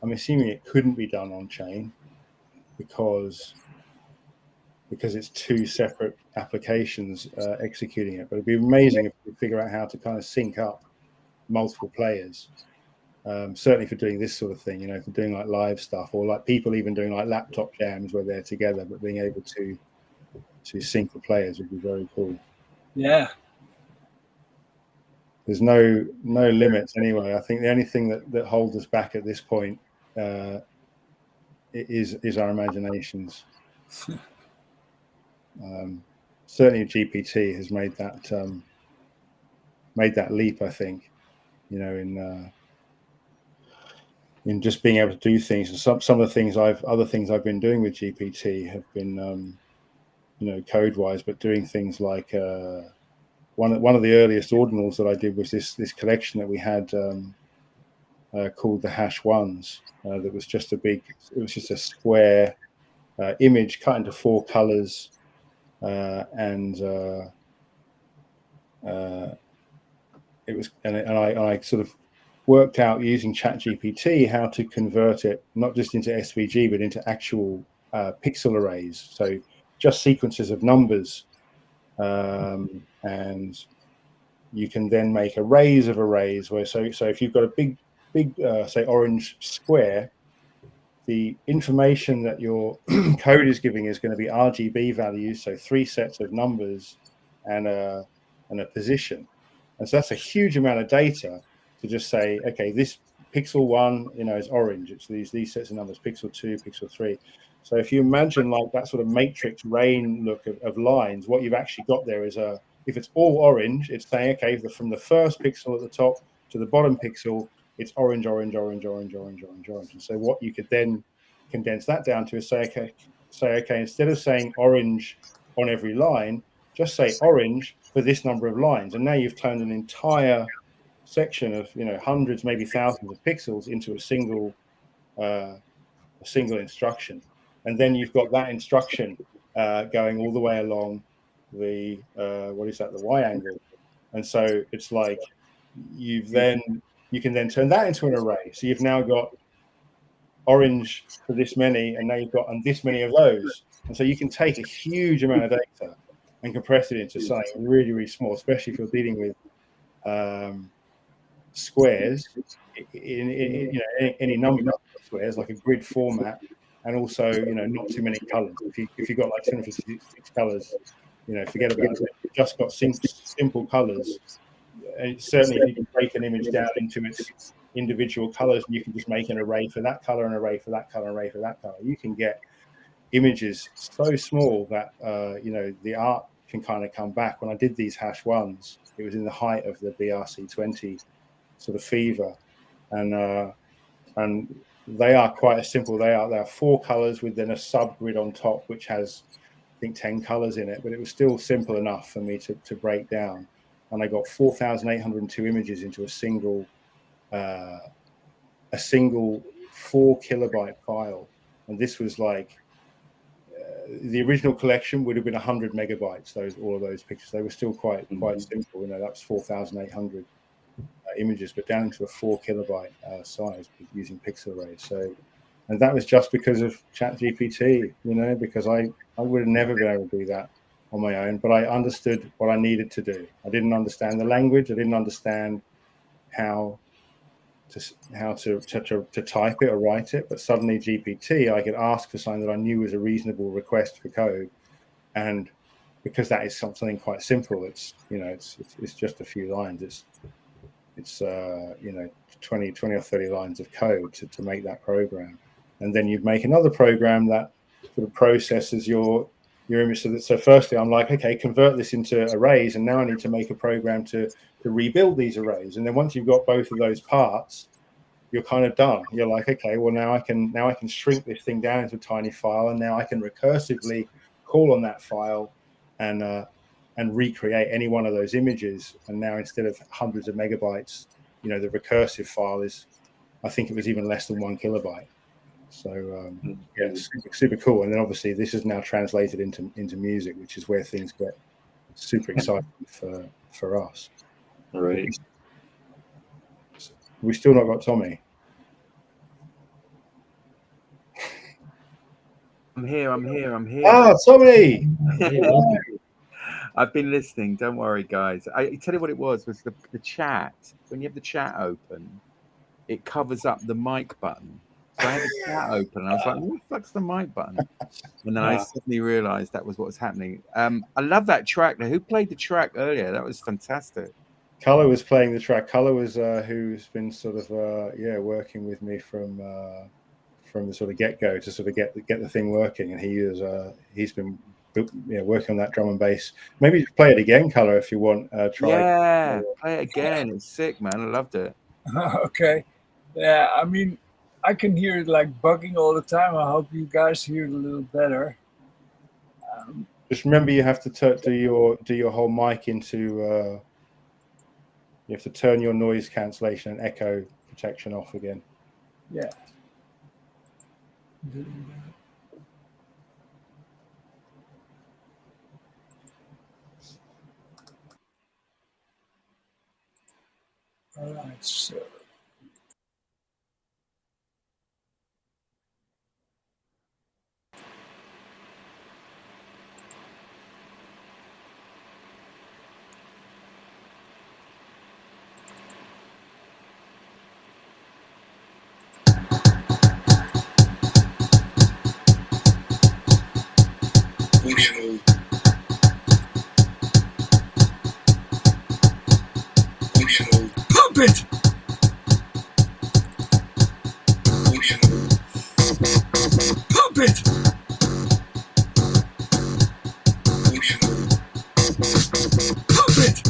I'm assuming it couldn't be done on chain because it's two separate applications executing it. But it'd be amazing if we could figure out how to kind of sync up multiple players. Certainly for doing this sort of thing, for doing like live stuff, or like people even doing like laptop jams where they're together, but being able to sync the players would be very cool. Yeah. There's no limits anyway. I think the only thing that holds us back at this point is our imaginations. Certainly GPT has made that leap, I think, in just being able to do things. And some of the things other things I've been doing with GPT have been code wise, but doing things like one of the earliest ordinals that I did was this collection that we had called the hash ones. That was just a square image cut into 4 colors, and I sort of worked out using ChatGPT how to convert it not just into SVG but into actual pixel arrays. So just sequences of numbers. And you can then make arrays of arrays where so if you've got a big say orange square, the information that your code is giving is going to be RGB values, so 3 sets of numbers and a position. And so that's a huge amount of data to just say, okay, this pixel 1 is orange, it's these sets of numbers, pixel 2, pixel 3. So if you imagine like that sort of matrix rain look of lines, what you've actually got there is if it's all orange, it's saying, okay, from the first pixel at the top to the bottom pixel, it's orange, orange, orange, orange, orange, orange, orange. And so what you could then condense that down to is say, okay, instead of saying orange on every line, just say orange for this number of lines. And now you've turned an entire section of, you know, hundreds, maybe thousands of pixels into a single instruction. And then you've got that instruction going all the way along the what is that, the y angle. And so it's like you can then turn that into an array. So you've now got orange for this many, and now you've got this many of those. And so you can take a huge amount of data and compress it into something really, really small, especially if you're dealing with squares in you know, any number of squares, like a grid format, and also, you know, not too many colors. If you've got like 256 colors, you know, forget about it. You've just got simple colors. And certainly, if you can break an image down into its individual colors, and you can just make an array for that color, an array for that color, an array for that color, you can get images so small that you know, the art can kind of come back. When I did these hash ones, it was in the height of the BRC20 sort of fever, and they are quite a simple. They are 4 colors with then a subgrid on top, which has, I think, 10 colors in it, but it was still simple enough for me to break down. And I got 4,802 images into a single 4 kilobyte file. And this was like the original collection would have been 100 megabytes. All of those pictures, they were still quite simple. You know, that's 4,800 images, but down to a 4 kilobyte size using pixel arrays. So, and that was just because of ChatGPT. You know, because I would have never been able to do that on my own, but I understood what I needed to do. I didn't understand the language. I didn't understand how to type it or write it. But suddenly GPT, I could ask for something that I knew was a reasonable request for code, and because that is something quite simple, it's, you know, it's just a few lines. It's you know, 20 or 30 lines of code to make that program, and then you make another program that sort of processes your image. So firstly, I'm like, okay, convert this into arrays, and now I need to make a program to rebuild these arrays. And then once you've got both of those parts, you're kind of done. You're like, okay, well, now I can shrink this thing down into a tiny file, and now I can recursively call on that file and recreate any one of those images. And now, instead of hundreds of megabytes, you know, the recursive file is, I think it was even less than 1 kilobyte. So yeah, it's super cool. And then obviously this is now translated into music, which is where things get super exciting for us. All right. We still not got Tommy. I'm here. Ah, Tommy! I've been listening. Don't worry, guys. I tell you what it was the chat. When you have the chat open, it covers up the mic button. So I had the chat open, and I was like, what the fuck's the mic button? And then I suddenly realized that was what was happening. I love that track. Who played the track earlier? That was fantastic. Color was playing the track. Color was who's been sort of working with me from the sort of get-go to sort of get the thing working, and he's been working on that drum and bass. Maybe play it again, Color, if you want. Play it again. It's sick, man. I loved it. Okay. Yeah, I mean, I can hear it like bugging all the time. I hope you guys hear it a little better. Just remember, you have to do your whole mic into. You have to turn your noise cancellation and echo protection off again. Yeah. All right, so. Pump it! Pump it! Pump it! Pump it!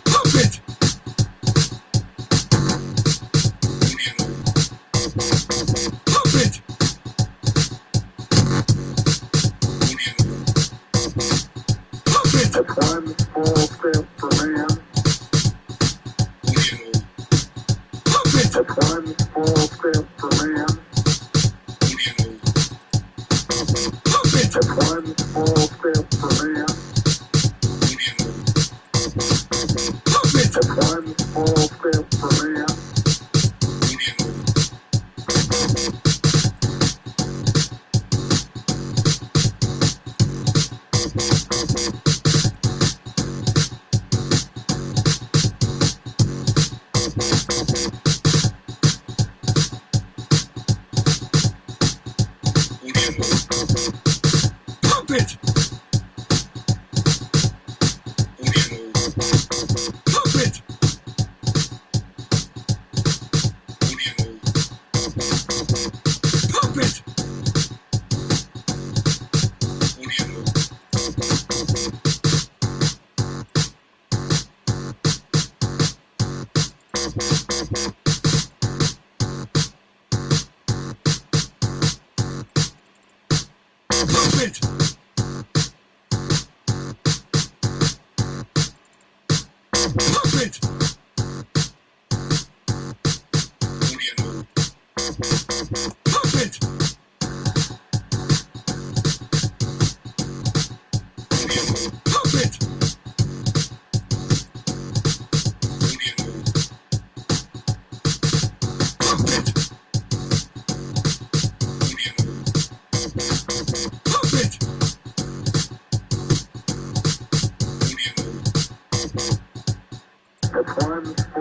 Pump it! One small step for man. That's one small step for man. That's one small step for man.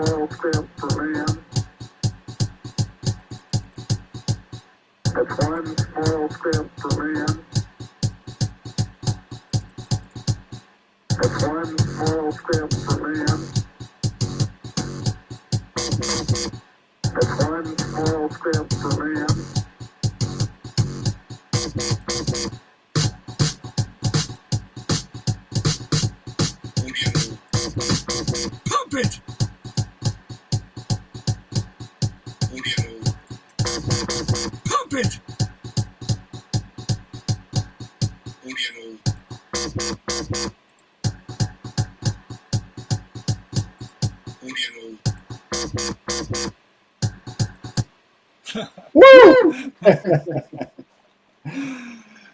That's one small step for man. That's one small step for man. That's one small step for man. That's one small step for man. That's one small step for man. Pump it! Pump it!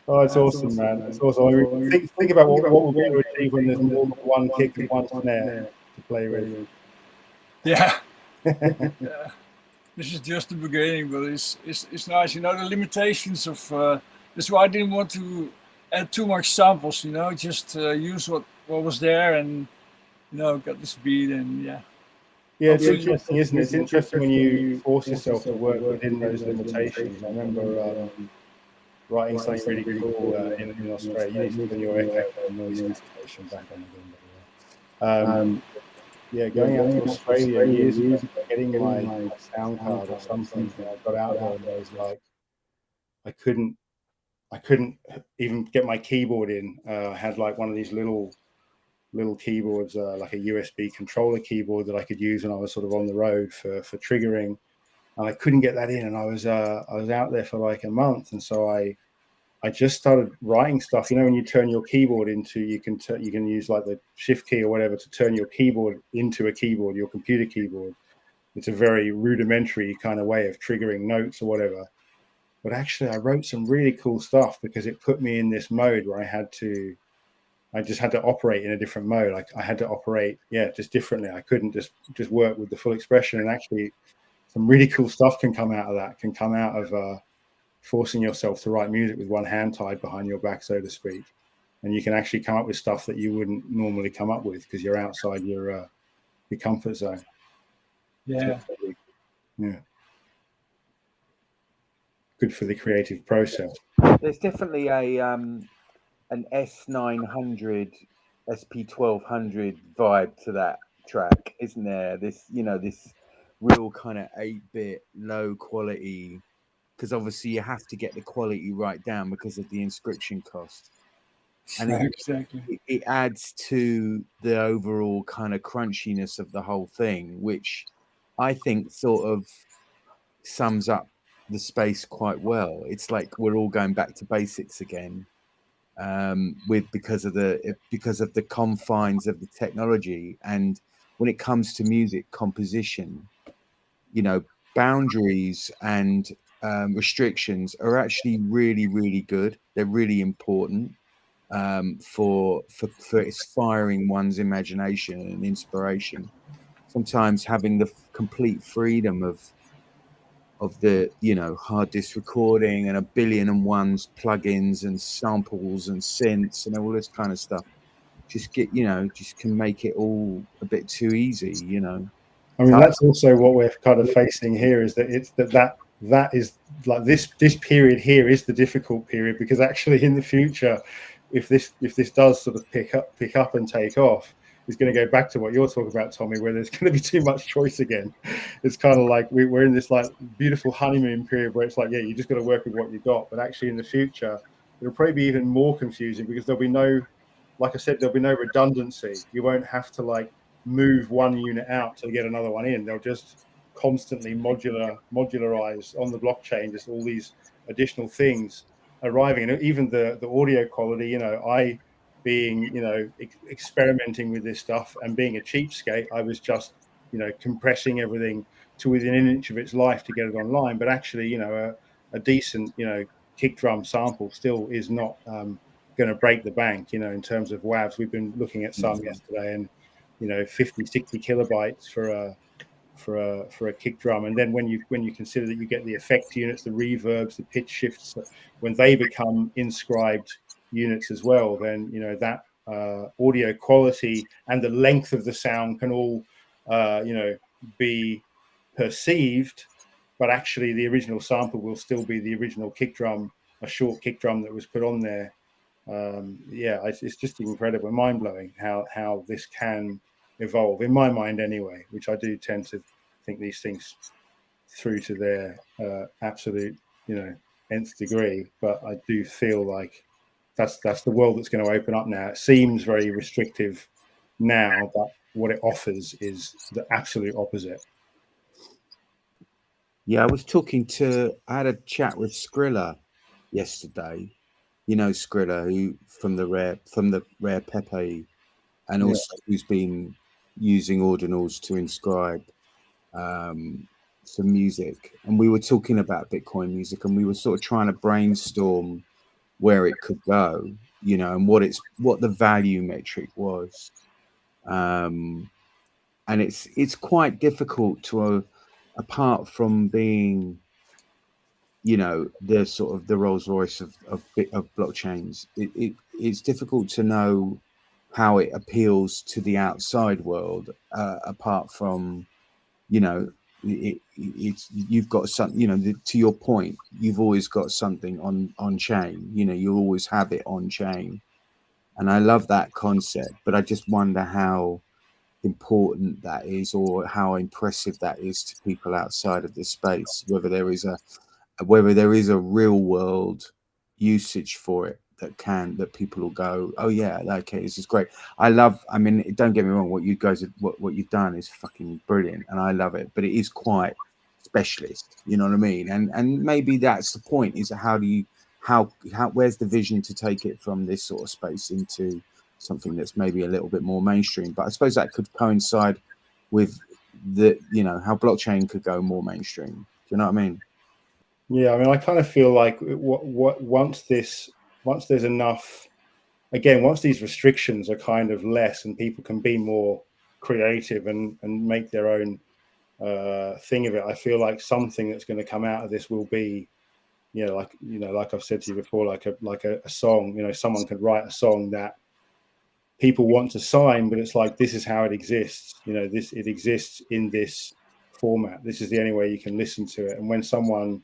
Oh, it's awesome, man. It's awesome. I mean, think about what we'll be able to achieve when there's more than one kick and one snare to play with. Yeah. Yeah. This is just the beginning, but it's nice. You know, the limitations of that's why I didn't want to add too much samples, you know, just use what was there and, you know, got this beat and yeah. Yeah, it's interesting, isn't it? It's interesting when you force yourself to work within those limitations. I remember writing something really cool in Australia. You need to put your echo noise cancellation back on again. Yeah, going out to Australia years ago, getting my sound card or something, I got out there and I was like, I couldn't even get my keyboard in. I had like one of these little keyboards, like a USB controller keyboard that I could use when I was sort of on the road for triggering, and I couldn't get that in. And I was out there for like a month, and so I just started writing stuff. You know, when you turn your keyboard into, you can use like the shift key or whatever to turn your keyboard into a keyboard, your computer keyboard. It's a very rudimentary kind of way of triggering notes or whatever. But actually, I wrote some really cool stuff because it put me in this mode where I just had to operate in a different mode. Like I had to operate, just differently. I couldn't just work with the full expression. And actually, some really cool stuff can come out of that. Can come out of forcing yourself to write music with one hand tied behind your back, so to speak. And you can actually come up with stuff that you wouldn't normally come up with because you're outside your comfort zone. Yeah. So, yeah. Good for the creative process. There's definitely an S900, SP1200 vibe to that track, isn't there? This, you know, this real kind of 8-bit low quality, because obviously you have to get the quality right down because of the inscription cost. And it adds to the overall kind of crunchiness of the whole thing, which I think sort of sums up the space quite well. It's like we're all going back to basics again, because of the confines of the technology. And when it comes to music composition, you know, boundaries and restrictions are actually really, really good. They're really important, for inspiring one's imagination and inspiration. Sometimes having the complete freedom of the, you know, hard disk recording and 1,000,000,001 plugins and samples and synths and all this kind of stuff just can make it all a bit too easy, you know. I mean, that's also what we're kind of facing here, is that it's that is like this period here is the difficult period, because actually in the future, if this does sort of pick up and take off, it's going to go back to what you're talking about, Tommy, where there's going to be too much choice again. It's kind of like we're in this like beautiful honeymoon period where it's like, yeah, you just got to work with what you got. But actually in the future, it'll probably be even more confusing, because there'll be no, like I said, there'll be no redundancy. You won't have to like move one unit out to get another one in. They'll just constantly modularize on the blockchain, just all these additional things arriving. And even the audio quality, you know, I being, you know, experimenting with this stuff and being a cheapskate, I was just, you know, compressing everything to within an inch of its life to get it online. But actually, you know, a decent, you know, kick drum sample still is not going to break the bank, you know, in terms of WAVs. We've been looking at some yesterday, and you know, 50-60 kilobytes for a kick drum. And then when you consider that you get the effect units, the reverbs, the pitch shifts, when they become inscribed units as well, then you know that audio quality and the length of the sound can all you know, be perceived, but actually the original sample will still be the original kick drum, a short kick drum that was put on there. Yeah, it's just incredible, mind-blowing how this can evolve, in my mind anyway, which I do tend to think these things through to their absolute, you know, nth degree. But I do feel like that's the world that's going to open up now. It seems very restrictive now, but what it offers is the absolute opposite. Yeah, I had a chat with Skrilla yesterday. You know Skrilla, who from the rare Pepe, and also who's been using Ordinals to inscribe some music. And we were talking about Bitcoin music, and we were sort of trying to brainstorm where it could go, you know, and what the value metric was. And it's quite difficult to, apart from being, you know, the sort of the Rolls Royce of blockchains, it's difficult to know how it appeals to the outside world, apart from, you know, you've got something, you know, to your point, you've always got something on chain, you know, you always have it on chain. And I love that concept, but I just wonder how important that is, or how impressive that is to people outside of this space, whether there is a real world usage for it that people will go, oh yeah, okay, this is great. I mean, don't get me wrong, what you guys what you've done is fucking brilliant, and I love it, but it is quite specialist, you know what I mean? And maybe that's the point, is how where's the vision to take it from this sort of space into something that's maybe a little bit more mainstream? But I suppose that could coincide with the, you know, how blockchain could go more mainstream. Do you know what I mean? Yeah, I mean, I kind of feel like once there's enough, again, once these restrictions are kind of less and people can be more creative and make their own thing of it, I feel like something that's going to come out of this will be, like I've said to you before, like a song. You know, someone could write a song that people want to sign, but it's like, this is how it exists. You know, it exists in this format. This is the only way you can listen to it. And when someone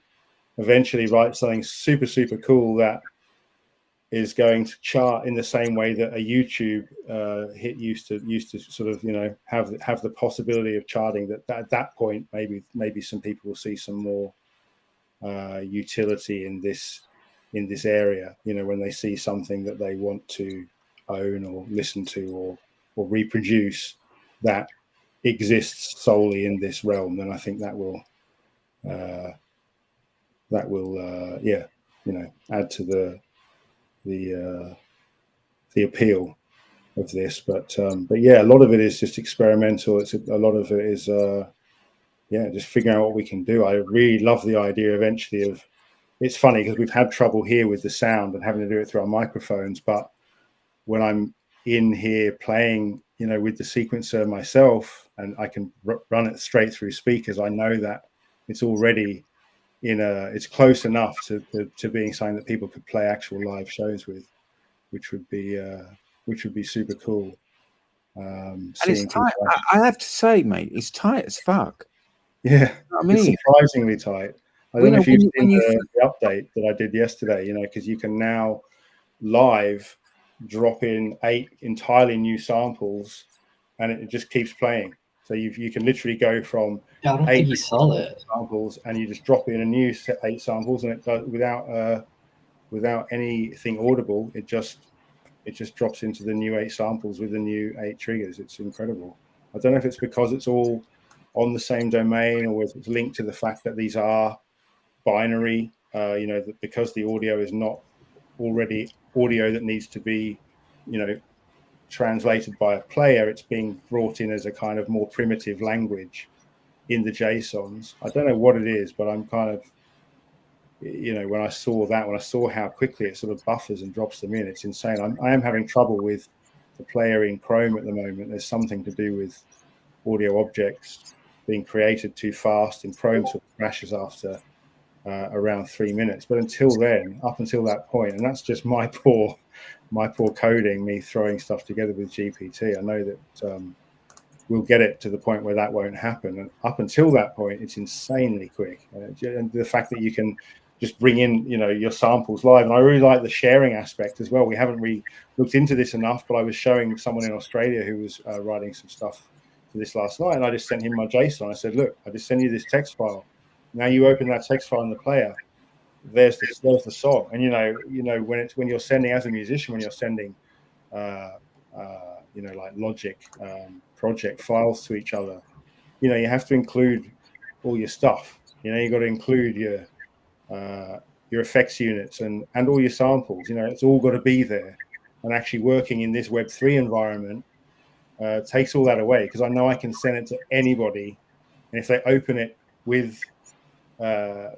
eventually writes something super, super cool that is going to chart in the same way that a YouTube hit used to sort of, you know, have the possibility of charting, that at that point maybe some people will see some more utility in this area, you know, when they see something that they want to own or listen to or reproduce that exists solely in this realm. Then I think that will yeah, add to the appeal of this. But yeah, a lot of it is just experimental. A lot of it is just figuring out what we can do. I really love the idea eventually of. It's funny because we've had trouble here with the sound and having to do it through our microphones, but when I'm in here playing, with the sequencer myself, and I can run it straight through speakers, I know that it's already it's close enough to being something that people could play actual live shows with, which would be super cool. And it's tight. I have to say, mate, it's tight as fuck. Yeah, I mean, it's surprisingly tight. I don't know if you've seen the update that I did yesterday, because you can now live drop in 8 entirely new samples and it just keeps playing. So you can literally go from I don't think you saw that. samples and you just drop in a new 8 samples and it does without anything audible. It just drops into the new 8 samples with the new 8 triggers. It's incredible. I don't know if it's because it's all on the same domain or if it's linked to the fact that these are binary, that because the audio is not already audio that needs to be, translated by a player, it's being brought in as a kind of more primitive language in the JSONs. I don't know what it is, but I'm kind of, when I saw how quickly it sort of buffers and drops them in, it's insane. I am having trouble with the player in Chrome at the moment. There's something to do with audio objects being created too fast, and Chrome sort of crashes after around 3 minutes. But until then, up until that point, and that's just my poor coding, me throwing stuff together with GPT, I know that we'll get it to the point where that won't happen. And up until that point, it's insanely quick. And the fact that you can just bring in, your samples live. And I really like the sharing aspect as well. We haven't really looked into this enough, but I was showing someone in Australia who was writing some stuff for this last night, and I just sent him my JSON. I said, look, I just sent you this text file. Now you open that text file in the player. There's the song, and when you're sending as a musician, when you're sending, like Logic project files to each other, you have to include all your stuff. You got to include your effects units and all your samples. It's all got to be there. And actually working in this Web3 environment takes all that away, because I know I can send it to anybody, and if they open it with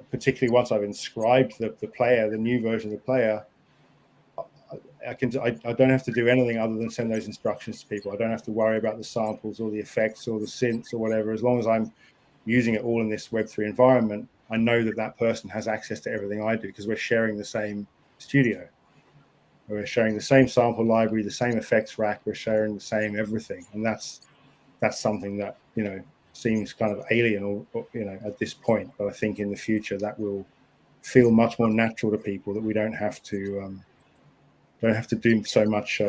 particularly once I've inscribed the player, the new version of the player, I don't have to do anything other than send those instructions to people. I don't have to worry about the samples or the effects or the synths or whatever. As long as I'm using it all in this Web3 environment, I know that person has access to everything I do, because we're sharing the same studio. We're sharing the same sample library, the same effects rack. We're sharing the same everything, and that's something that seems kind of alien, or at this point. But I think in the future that will feel much more natural to people, that we don't have to do so much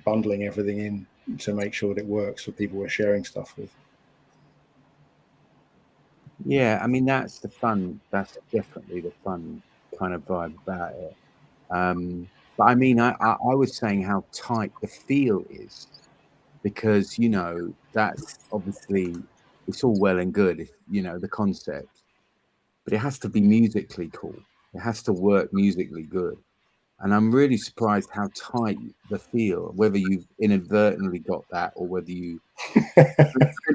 bundling everything in to make sure that it works for people we're sharing stuff with. Yeah, I mean, that's the fun. That's definitely the fun kind of vibe about it. But I mean, I was saying how tight the feel is, because that's obviously, it's all well and good if the concept, but it has to be musically cool. It has to work musically good. And I'm really surprised how tight the feel, whether you've inadvertently got that or whether you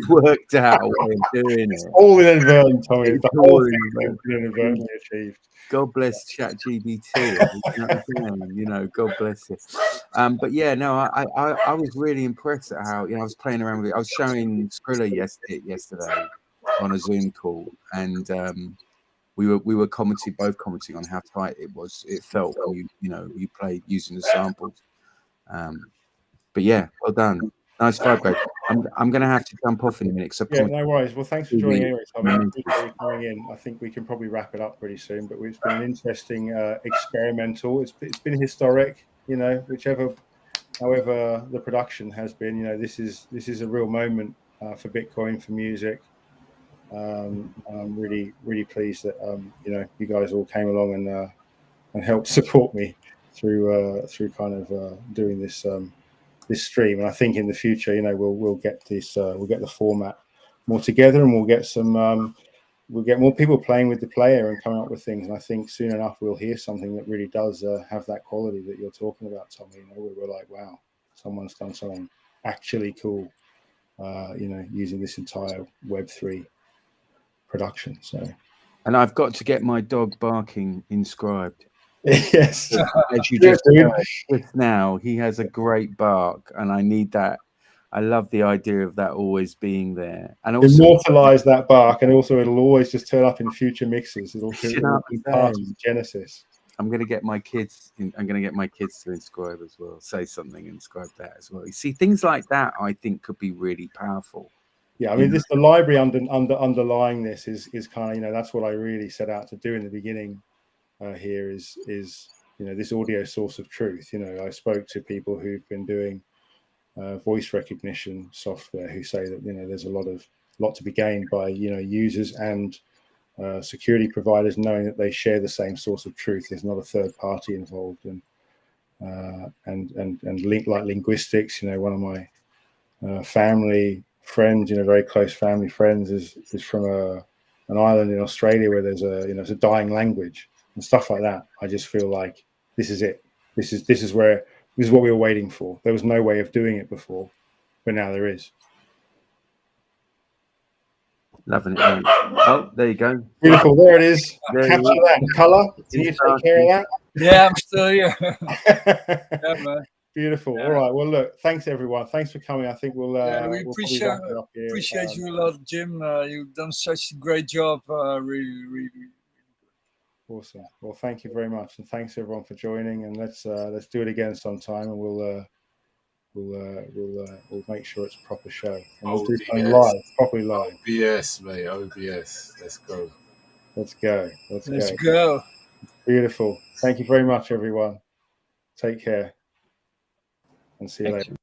worked out a way of doing it. All inadvertent, Tommy. It's the whole thing inadvertently achieved. God bless ChatGPT. God bless it. But yeah, no, I was really impressed at how I was playing around with it. I was showing Skrilla yesterday on a Zoom call, and we were both commenting on how tight it felt when you played using the samples. But yeah, well done. Nice vibe, guys. I'm going to have to jump off in a minute. Yeah, no worries. Well, thanks for joining anyway, Tommy. Appreciate you coming in. I think we can probably wrap it up pretty soon, but it's been an interesting experimental. It's been historic, however the production has been. This is a real moment for Bitcoin, for music. I'm really, really pleased that you guys all came along and helped support me through kind of doing this stream. And I think in the future, we'll get this, we'll get the format more together, and we'll get some we'll get more people playing with the player and coming up with things. And I think soon enough we'll hear something that really does have that quality that you're talking about, Tommy. You know, where we're like, wow, someone's done something actually cool. You know, using this entire Web3 production. So, and I've got to get my dog barking inscribed. Yes, as you just heard just now, he has a great bark, and I need that. I love the idea of that always being there, and also immortalize that bark, and also it'll always just turn up in future mixes. It'll be part of Genesis. I'm going to get my kids. I'm going to get my kids to inscribe as well. Say something, inscribe that as well. You see, things like that, I think, could be really powerful. Yeah, I mean, the library underlying this is kind of, you know, that's what I really set out to do in the beginning. Here is you know, this audio source of truth. You know, I spoke to people who've been doing voice recognition software who say that, you know, there's a lot to be gained by, you know, users and security providers knowing that they share the same source of truth. There's not a third party involved, and like linguistics. You know, one of my family friends, you know, very close family friends, is from an island in Australia where there's it's a dying language and stuff like that. I just feel like this is it. This is what we were waiting for. There was no way of doing it before, but now there is. Loving it. Oh, there you go. Beautiful. There it is. Capture that color. Can you take care of that? Yeah, I'm still here. Yeah, man. Beautiful. Yeah. All right. Well, look, thanks everyone. Thanks for coming. I think we'll we appreciate you a lot, Jim. You've done such a great job. Really. Awesome. Well, thank you very much, and thanks everyone for joining. And let's do it again sometime, and we'll make sure it's a proper show. And we'll do something live, properly live. OBS, mate. OBS. Let's go. Let's go. Let's go. Beautiful. Thank you very much, everyone. Take care, and see you later.